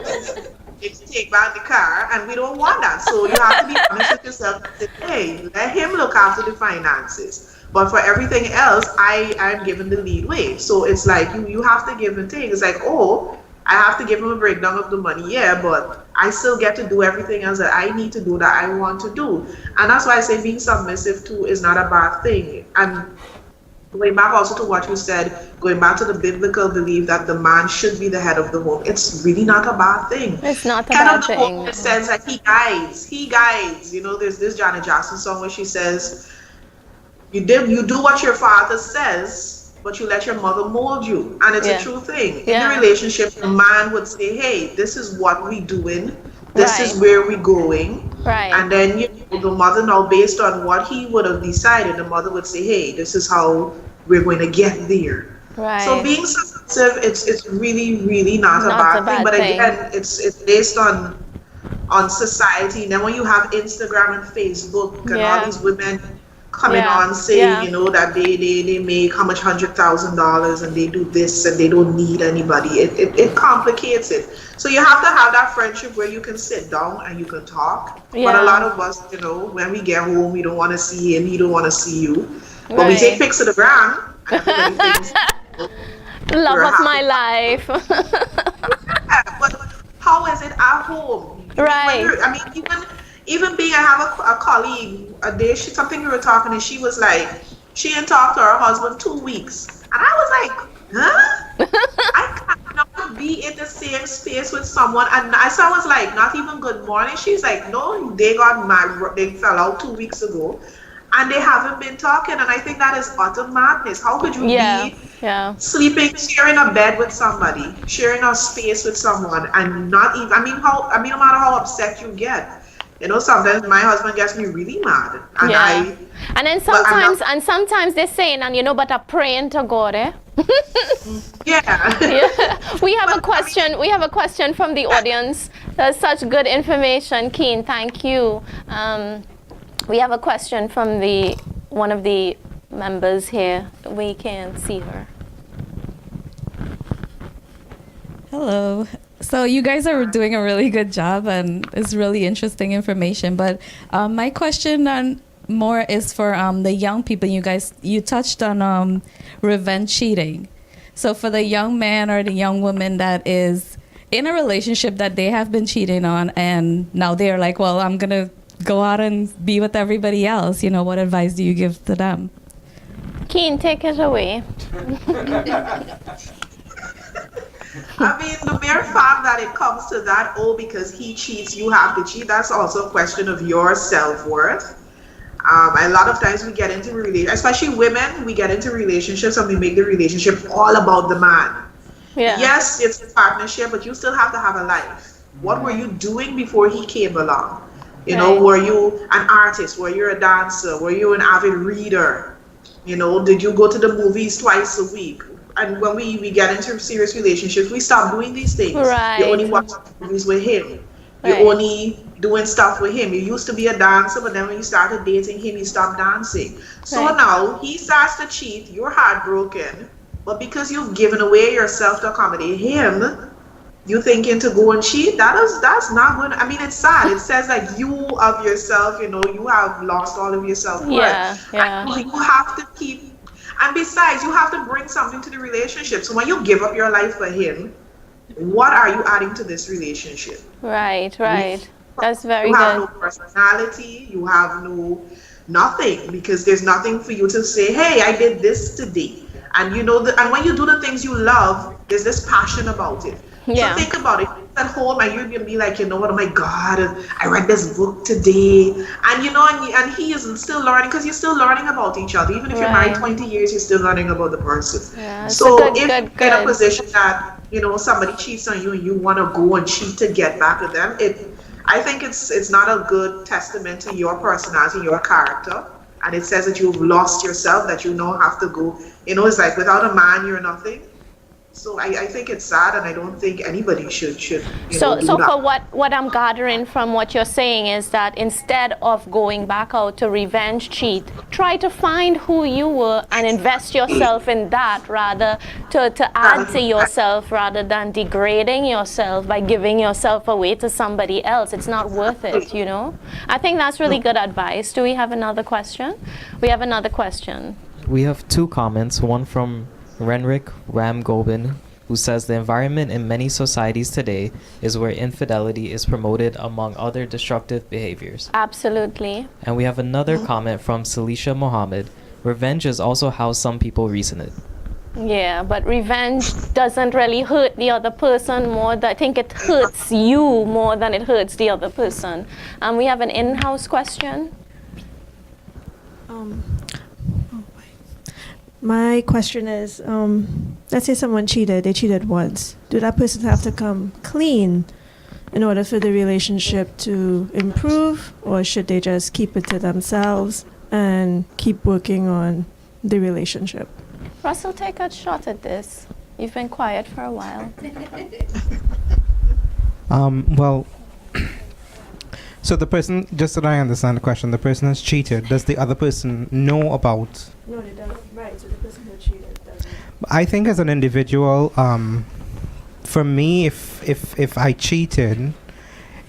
take back the car, and we don't want that. So you have to be honest with yourself and say, hey, let him look after the finances. But for everything else, I'm given the lead way. So it's like you have to give and take. It's like, oh, I have to give him a breakdown of the money, yeah, but I still get to do everything else that I need to do that I want to do. And that's why I say being submissive too is not a bad thing. And going back also to what you said, going back to the biblical belief that the man should be the head of the home, it's really not a bad thing. It's not a Head bad of the thing. home, it says that he guides. There's this Janet Jackson song where she says, you do what your father says, but you let your mother mold you. And it's a true thing. In the relationship, the man would say, hey, this is what we doing. This is where we going. Right. And then the mother now, based on what he would have decided, the mother would say, hey, this is how we're going to get there. Right. So being submissive, it's really, really not a bad thing. But again, it's based on society. And then when you have Instagram and Facebook and all these women coming on saying, that they make how much $100,000 and they do this and they don't need anybody. It complicates it. So you have to have that friendship where you can sit down and you can talk. Yeah. But a lot of us, when we get home, we don't want to see him, he don't want to see you. But we take pics of the gram and everybody thinks, love of my life. but how is it at home? Right. Even being, I have a colleague, a day, something we were talking, and she was like, she hadn't talked to her husband 2 weeks. And I was like, huh? I cannot be in the same space with someone. And I was like, not even good morning. She's like, no, they got married, they fell out 2 weeks ago. And they haven't been talking. And I think that is utter madness. How could you be sleeping, sharing a bed with somebody, sharing a space with someone, and not even, no matter how upset you get, sometimes my husband gets me really mad. And and then sometimes they're saying, but I'm praying to God, eh? Yeah. We have a question. We have a question from the audience. That's such good information, Keen. Thank you. We have a question from one of the members here. We can't see her. Hello. So you guys are doing a really good job, and it's really interesting information. But my question more is for the young people. You touched on revenge cheating. So for the young man or the young woman that is in a relationship that they have been cheating on, and now they're like, well, I'm gonna go out and be with everybody else. What advice do you give to them? Keen, take it away. The mere fact that it comes to that, because he cheats, you have to cheat, that's also a question of your self-worth. A lot of times we get into relationships, especially women, we get into relationships and we make the relationship all about the man. Yeah. Yes, it's a partnership, but you still have to have a life. What were you doing before he came along? Were you an artist? Were you a dancer? Were you an avid reader? Did you go to the movies twice a week? And when we get into serious relationships, we stop doing these things. Right. You only watch movies with him. You're only doing stuff with him. You used to be a dancer, but then when you started dating him, you stopped dancing. So now he starts to cheat, you're heartbroken, but because you've given away yourself to accommodate him, you thinking to go and cheat, that's not good. It's sad. It says that you of yourself, you have lost all of your self-worth. Yeah. You have to keep, and besides, you have to bring something to the relationship. So when you give up your life for him, what are you adding to this relationship? Right. That's very good. You have good. no personality, you have nothing, because there's nothing for you to say, hey, I did this today. And and when you do the things you love, there's this passion about it. Yeah. So think about it. at home and you'd be like, you know what, oh my God, I read this book today. And you know, and he is still learning, because you're still learning about each other. Even if you're married 20 years, you're still learning about the person. Yeah, So good, if good, you're in a good. position that, you know, somebody cheats on you and you want to go and cheat to get back at them, I think it's not a good testament to your personality, your character. And it says that you've lost yourself, that you now have to go. You know, it's like without a man, you're nothing. So I think it's sad, and I don't think anybody should do So that. for what I'm gathering from what you're saying is that instead of going back out to revenge cheat, try to find who you were and invest yourself in that, rather to add to yourself rather than degrading yourself by giving yourself away to somebody else. It's not worth it, you know. I think that's really good advice. Do we have another question? We have another question. We have two comments, one from Renrick Ramgobin, who says the environment in many societies today is where infidelity is promoted among other destructive behaviors. Absolutely. And we have another comment from Salisha Mohammed. Revenge is also how some people reason it. Yeah, but revenge doesn't really hurt the other person more. I think it hurts you more than it hurts the other person. We have an in-house question. My question is, let's say someone cheated, they cheated once. Do that person have to come clean in order for the relationship to improve, or should they just keep it to themselves and keep working on the relationship? Russell, take a shot at this. You've been quiet for a while. Well, so the person, just so that I understand the question, the person has cheated. Does the other person know about? No, they don't. Right, so the person who cheated doesn't. I think as an individual, for me, if I cheated,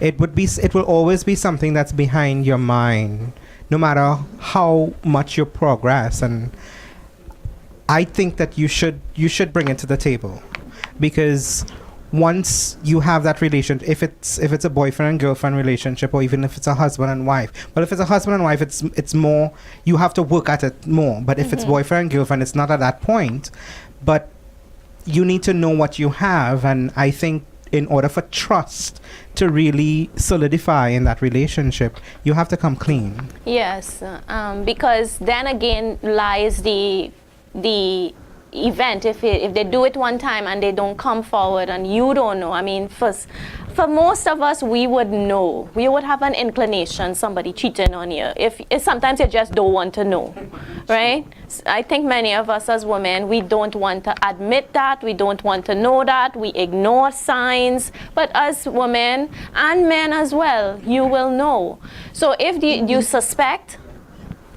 it will always be something that's behind your mind, no matter how much you progress. And I think that you should bring it to the table, because once you have that relationship, if it's a boyfriend and girlfriend relationship, or even if it's a husband and wife, but if it's a husband and wife, it's more, you have to work at it more. But if it's boyfriend and girlfriend, it's not at that point. But you need to know what you have, and I think in order for trust to really solidify in that relationship, you have to come clean. Yes, because then again lies the event. If they do it one time and they don't come forward and you don't know, I mean, for most of us, we would know. We would have an inclination somebody cheating on you. If sometimes you just don't want to know, right? I think many of us as women, we don't want to admit that. We don't want to know that. We ignore signs. But as women and men as well, you will know. So if you suspect,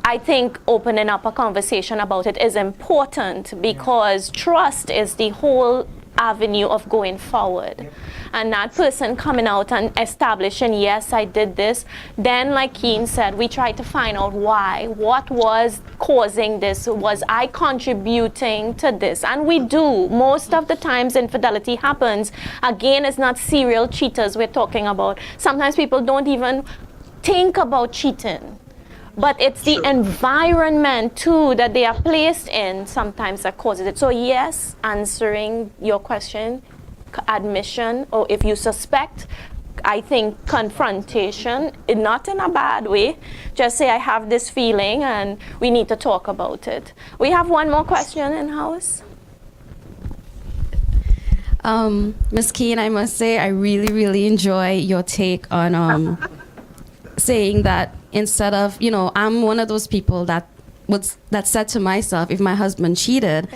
I think opening up a conversation about it is important, because trust is the whole avenue of going forward. And that person coming out and establishing, yes, I did this, then like Keen said, we try to find out why. What was causing this? Was I contributing to this? And we do. Most of the times infidelity happens. Again, it's not serial cheaters we're talking about. Sometimes people don't even think about cheating. But it's the environment too that they are placed in sometimes that causes it. So yes, answering your question, admission, or if you suspect, I think confrontation, not in a bad way. Just say, I have this feeling and we need to talk about it. We have one more question in house. Ms. Keen, I must say I really, really enjoy your take on saying that instead of, I'm one of those people that said to myself, if my husband cheated,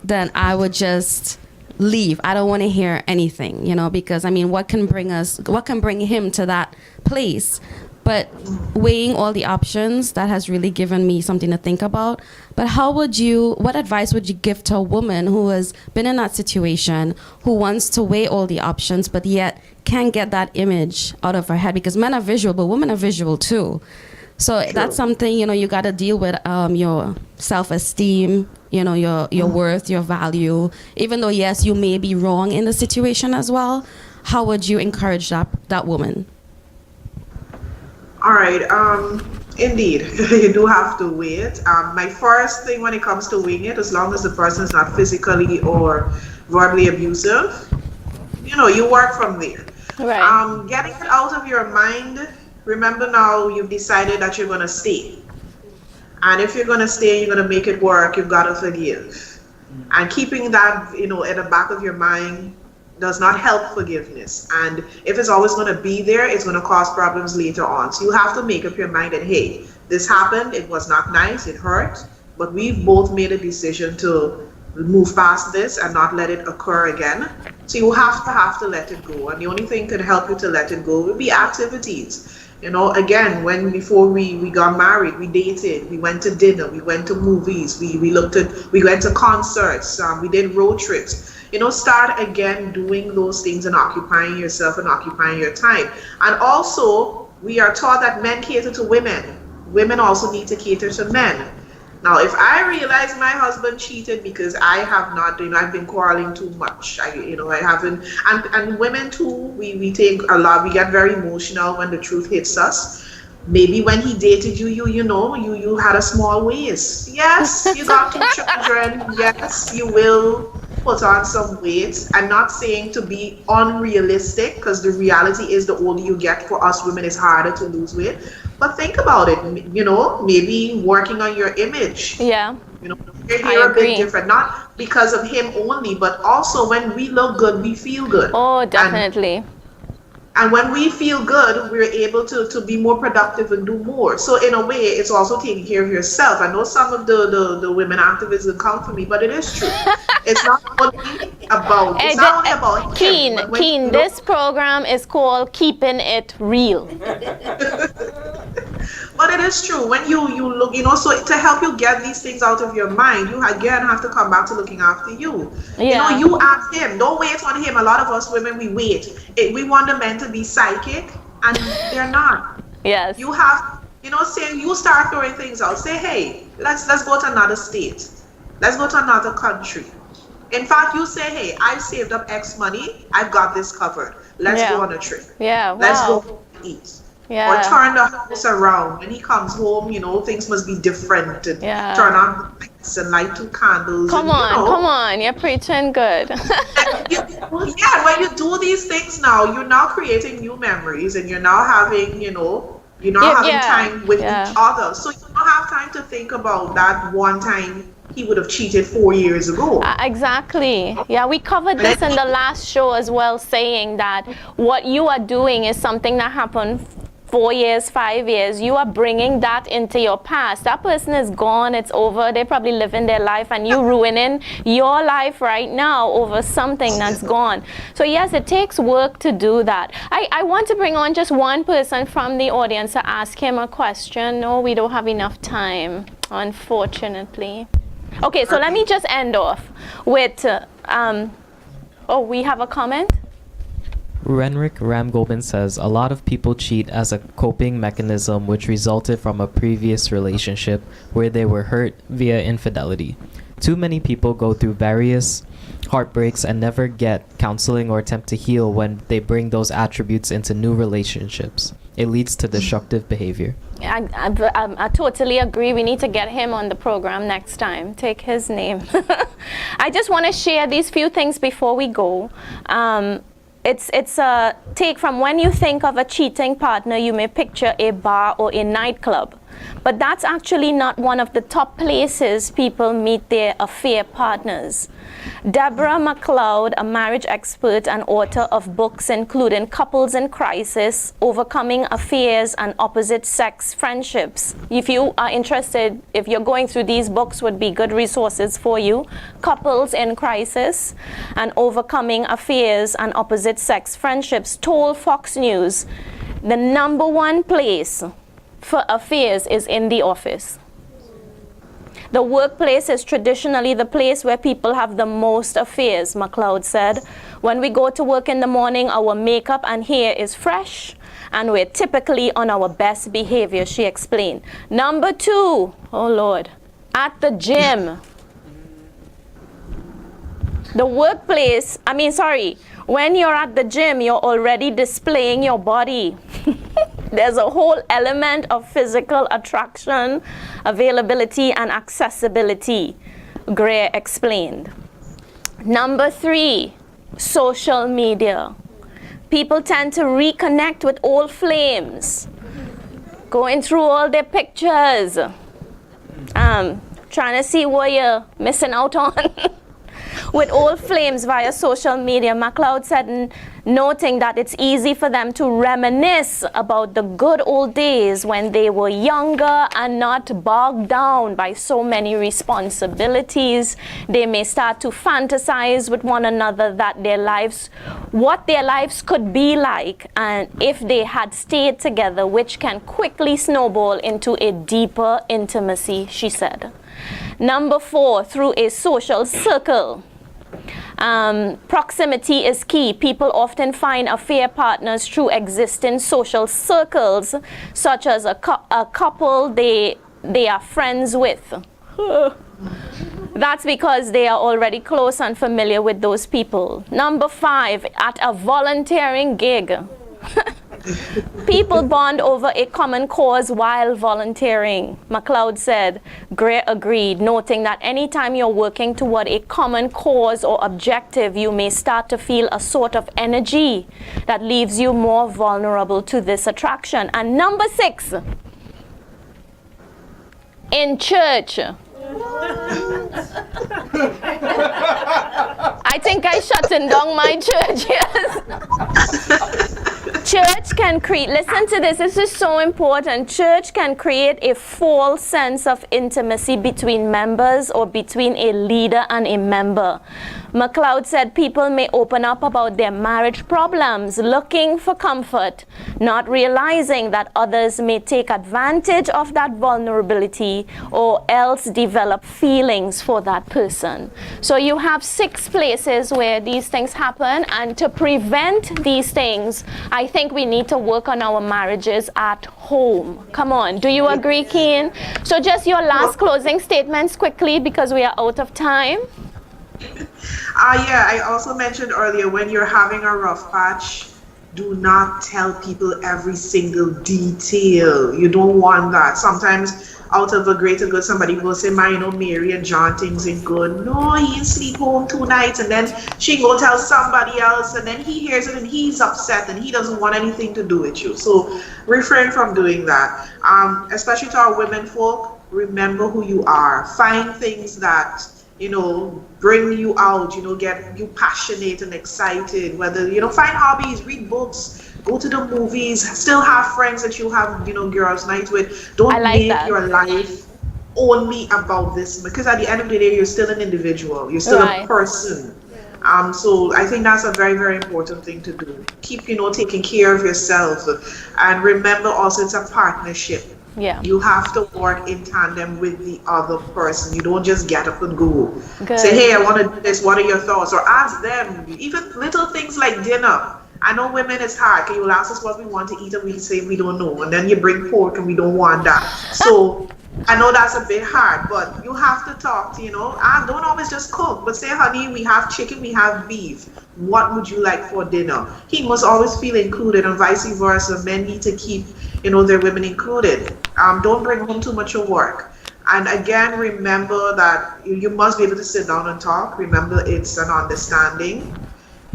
then I would just leave. I don't want to hear anything, because what can bring him to that place? But weighing all the options, that has really given me something to think about. But what advice would you give to a woman who has been in that situation, who wants to weigh all the options, but yet can't get that image out of her head? Because men are visual, but women are visual too. So that's something, you got to deal with, your self-esteem, your worth, your value. Even though, yes, you may be wrong in the situation as well, how would you encourage that woman? All right. Indeed, you do have to weigh it. My first thing when it comes to weighing it, as long as the person is not physically or verbally abusive, you work from there. Right. Getting it out of your mind. Remember now, you've decided that you're gonna stay, and if you're gonna stay, you're gonna make it work. You've got to forgive, and keeping that, at the back of your mind does not help forgiveness. And if it's always gonna be there, it's gonna cause problems later on. So you have to make up your mind that, hey, this happened. It was not nice. It hurt, but we've both made a decision to move past this and not let it occur again. So you have to let it go. And the only thing that can help you to let it go would be activities. Again, before we got married, we dated, we went to dinner, we went to movies, we went to concerts, we did road trips. Start again doing those things and occupying yourself and occupying your time. And also, we are taught that men cater to women. Women also need to cater to men. Now, if I realize my husband cheated because I have not, I've been quarreling too much, I haven't, and women too, we take a lot, we get very emotional when the truth hits us. Maybe when he dated you, you had a small waist. Yes, you got 2 children. Yes, you will put on some weight. I'm not saying to be unrealistic, because the reality is the older you get, for us women, it's harder to lose weight. But think about it, maybe working on your image. Yeah. You're a bit different, not because of him only, but also when we look good, we feel good. Oh, definitely. And when we feel good, we're able to be more productive and do more. So in a way, it's also taking care of yourself. I know some of the women activists will come for me, but it is true. It's not only about him. Keen, this program is called Keeping It Real. But it is true. When you look, so to help you get these things out of your mind, you again have to come back to looking after you. Yeah. You ask him. Don't wait on him. A lot of us women, we wait. We want the men to be psychic, and they're not. Yes. You have, saying, you start throwing things out. Say, hey, let's go to another state. Let's go to another country. In fact, you say, hey, I've saved up X money. I've got this covered. Let's go on a trip. Yeah. Wow. Let's go eat. Yeah. Or turn the house around. When he comes home, things must be different. Yeah. Turn on the lights and light 2 candles. Come on, you're preaching good. When you do these things now, you're now creating new memories, and you're now having, time with each other. So you don't have time to think about that one time he would have cheated 4 years ago. Exactly. Yeah, we covered this in the last show as well, saying that what you are doing is something that happened 4 years, 5 years. You are bringing that into your past. That person is gone. It's over. They're probably living their life, and you ruining your life right now over something that's gone. So yes, it takes work to do that. I want to bring on just one person from the audience to ask him a question. No, we don't have enough time, unfortunately. Okay, so let me just end off with, we have a comment? Renrick Ramgolben says, a lot of people cheat as a coping mechanism which resulted from a previous relationship where they were hurt via infidelity. Too many people go through various heartbreaks and never get counseling or attempt to heal when they bring those attributes into new relationships. It leads to destructive behavior. I totally agree. We need to get him on the program next time. Take his name. I just want to share these few things before we go. It's a take from when you think of a cheating partner, you may picture a bar or a nightclub. But that's actually not one of the top places people meet their affair partners. Deborah McLeod, a marriage expert and author of books including Couples in Crisis, Overcoming Affairs and Opposite Sex Friendships. If you are interested, if you're going through these books, would be good resources for you. Couples in Crisis and Overcoming Affairs and Opposite Sex Friendships told Fox News the #1 place for affairs is in the office. The workplace is traditionally the place where people have the most affairs, McLeod said. When we go to work in the morning, our makeup and hair is fresh, and we're typically on our best behavior, she explained. #2, oh Lord, at the gym. The workplace, when you're at the gym, you're already displaying your body. There's a whole element of physical attraction, availability, and accessibility, Gray explained. #3, social media. People tend to reconnect with old flames, going through all their pictures, trying to see what you're missing out on with old flames via social media. MacLeod said, noting that it's easy for them to reminisce about the good old days when they were younger and not bogged down by so many responsibilities. They may start to fantasize with one another that what their lives could be like, and if they had stayed together, which can quickly snowball into a deeper intimacy, she said. Number 4, through a social circle. Proximity is key. People often find affair partners through existing social circles, such as a couple they are friends with. That's because they are already close and familiar with those people. Number 5, at a volunteering gig. People bond over a common cause while volunteering. MacLeod said. Gray agreed, noting that anytime you're working toward a common cause or objective, you may start to feel a sort of energy that leaves you more vulnerable to this attraction. And number 6, in church. I think I shutting down my church, yes. Church can create, listen to this is so important. Church can create a false sense of intimacy between members or between a leader and a member. MacLeod said people may open up about their marriage problems, looking for comfort, not realizing that others may take advantage of that vulnerability or else develop feelings for that person. So you have 6 places where these things happen, and to prevent these things, I think we need to work on our marriages at home. Come on, do you agree, Keen? So just your last closing statements quickly, because we are out of time. Yeah, I also mentioned earlier, when you're having a rough patch, do not tell people every single detail. You don't want that. Sometimes out of a greater good, somebody will say, man, you know, Mary and John, things ain't good. No, he didn't sleep home 2 nights, and then she go tell somebody else, and then he hears it and he's upset and he doesn't want anything to do with you. So refrain from doing that. Especially to our women folk, remember who you are. Find things that, you know, bring you out, you know, get you passionate and excited. Whether, you know, find hobbies, read books, go to the movies, still have friends that you have, you know, girls' nights with. Don't make your life only about this, because at the end of the day, you're still an individual. You're still a person. So I think that's a very, very important thing to do. Keep, you know, taking care of yourself. And remember also, it's a partnership. Yeah. You have to work in tandem with the other person. You don't just get up and go. Good. Say, hey, I want to do this. What are your thoughts? Or ask them. Even little things like dinner. I know women, it's hard. Can you ask us what we want to eat, and we say we don't know. And then you bring pork and we don't want that. So I know that's a bit hard, but you have to talk to, you know, don't always just cook, but say, honey, we have chicken, we have beef. What would you like for dinner? He must always feel included, and vice versa. Men need to keep, you know, their women included. Don't bring home too much of work. And again, remember that you must be able to sit down and talk. Remember, it's an understanding.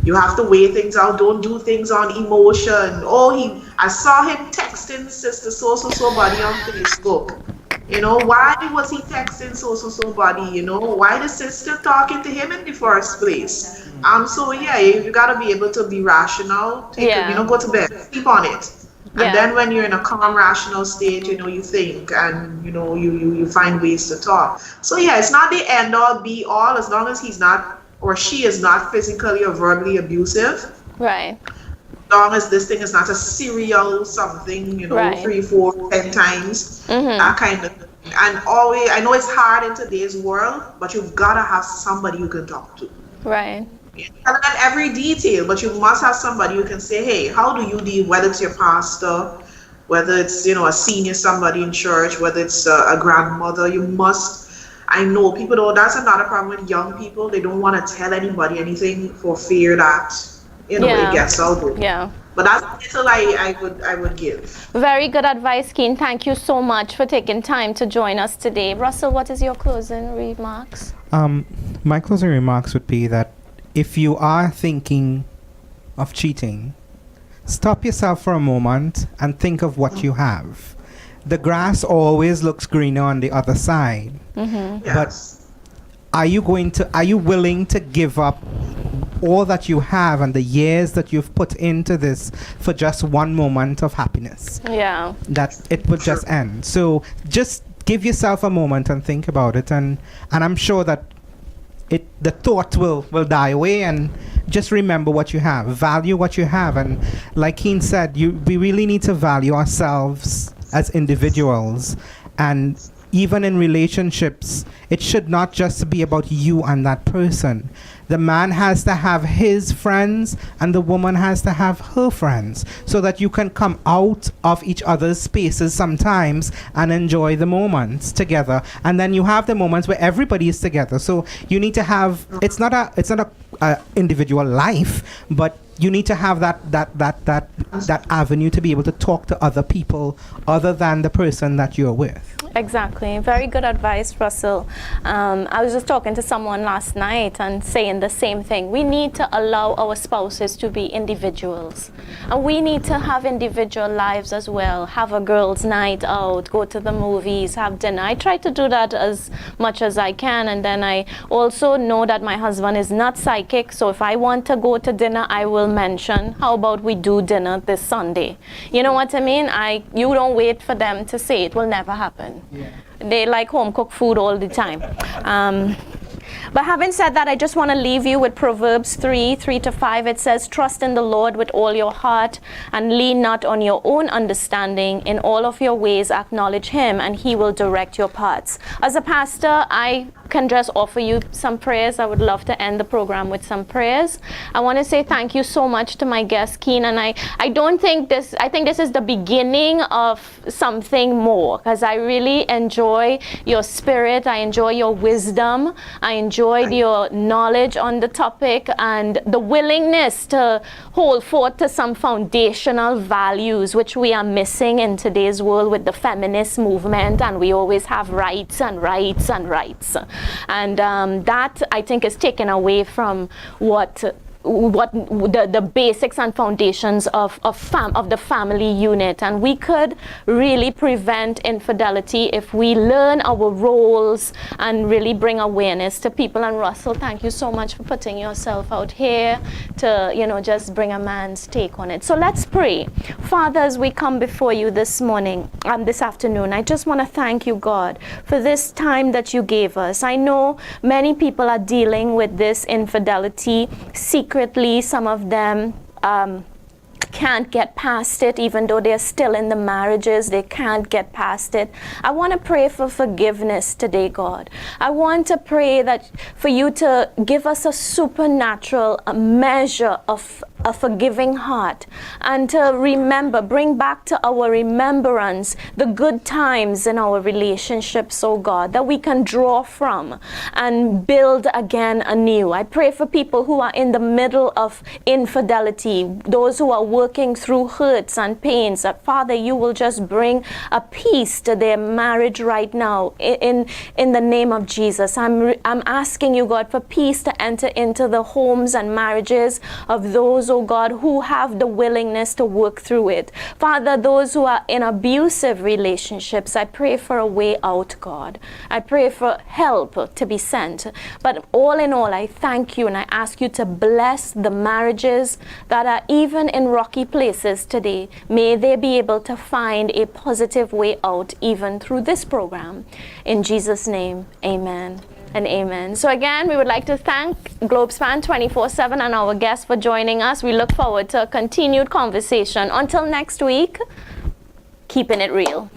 You have to weigh things out. Don't do things on emotion. Oh, I saw him texting sister so body on Facebook. You know, why was he texting so body? You know, why the sister talking to him in the first place? So yeah, you gotta be able to be rational. You know, go to bed, sleep on it. And then when you're in a calm, rational state, you know, you think, and you know, you find ways to talk. So yeah, it's not the end all be all, as long as he's not or she is not physically or verbally abusive. Right. As long as this thing is not a serial something, you know, 3, 4, 10 times, that kind of thing. And always, I know it's hard in today's world, but you've got to have somebody you can talk to. Right. Not every detail, but you must have somebody you can say, hey, how do you deal, whether it's your pastor, whether it's, you know, a senior somebody in church, whether it's a grandmother, you must. I know people don't, that's another problem with young people. They don't want to tell anybody anything for fear that, you know, it gets out there. Yeah. But that's little I would give. Very good advice, Keen. Thank you so much for taking time to join us today. Russell, what is your closing remarks? My closing remarks would be that if you are thinking of cheating, stop yourself for a moment and think of what you have. The grass always looks greener on the other side. Mm-hmm. Yes. But are you willing to give up all that you have and the years that you've put into this for just one moment of happiness? Yeah. That it would just end. So just give yourself a moment and think about it, and I'm sure that the thought will die away, and just remember what you have. Value what you have. And like Keen said, we really need to value ourselves as individuals. And even in relationships, it should not just be about you and that person. The man has to have his friends and the woman has to have her friends, so that you can come out of each other's spaces sometimes and enjoy the moments together. And then you have the moments where everybody is together. So you need to have, it's not a individual life, but you need to have that avenue to be able to talk to other people other than the person that you're with. Exactly. Very good advice, Russell. I was just talking to someone last night and saying the same thing. We need to allow our spouses to be individuals. And we need to have individual lives as well. Have a girls' night out, go to the movies, have dinner. I try to do that as much as I can. And then I also know that my husband is not psychic. So if I want to go to dinner, I will mention, how about we do dinner this Sunday? You know what I mean? You don't wait for them to say it will never happen. Yeah. They like home cooked food all the time. But having said that, I just want to leave you with Proverbs 3:3-5. It says, trust in the Lord with all your heart and lean not on your own understanding. In all of your ways acknowledge him and he will direct your paths. As a pastor, I can just offer you some prayers. I would love to end the program with some prayers. I want to say thank you so much to my guest, Keen, and I think this is the beginning of something more, because I really enjoy your spirit, I enjoy your wisdom, I enjoyed your knowledge on the topic and the willingness to hold forth to some foundational values which we are missing in today's world with the feminist movement, and we always have rights and rights and rights. And that, I think, is taken away from what the basics and foundations of the family unit. And we could really prevent infidelity if we learn our roles and really bring awareness to people. And Russell, thank you so much for putting yourself out here to, just bring a man's take on it. So let's pray. Father, as we come before you this morning, this afternoon, I just want to thank you, God, for this time that you gave us. I know many people are dealing with this infidelity secretly. Some of them can't get past it, even though they're still in the marriages, they can't get past it. I want to pray for forgiveness today, God. I want to pray that for you to give us a supernatural measure of a forgiving heart, and to bring back to our remembrance the good times in our relationships, oh God, that we can draw from and build again anew. I pray for people who are in the middle of infidelity, those who are working through hurts and pains, that Father, you will just bring a peace to their marriage right now in the name of Jesus. I'm asking you, God, for peace to enter into the homes and marriages of those, oh God, who have the willingness to work through it. Father, those who are in abusive relationships, I pray for a way out, God. I pray for help to be sent. But all in all, I thank you and I ask you to bless the marriages that are even in rocky places today. May they be able to find a positive way out even through this program. In Jesus' name, amen and amen. So again, we would like to thank Globespan 24/7 and our guests for joining us. We look forward to a continued conversation. Until next week, keeping it real.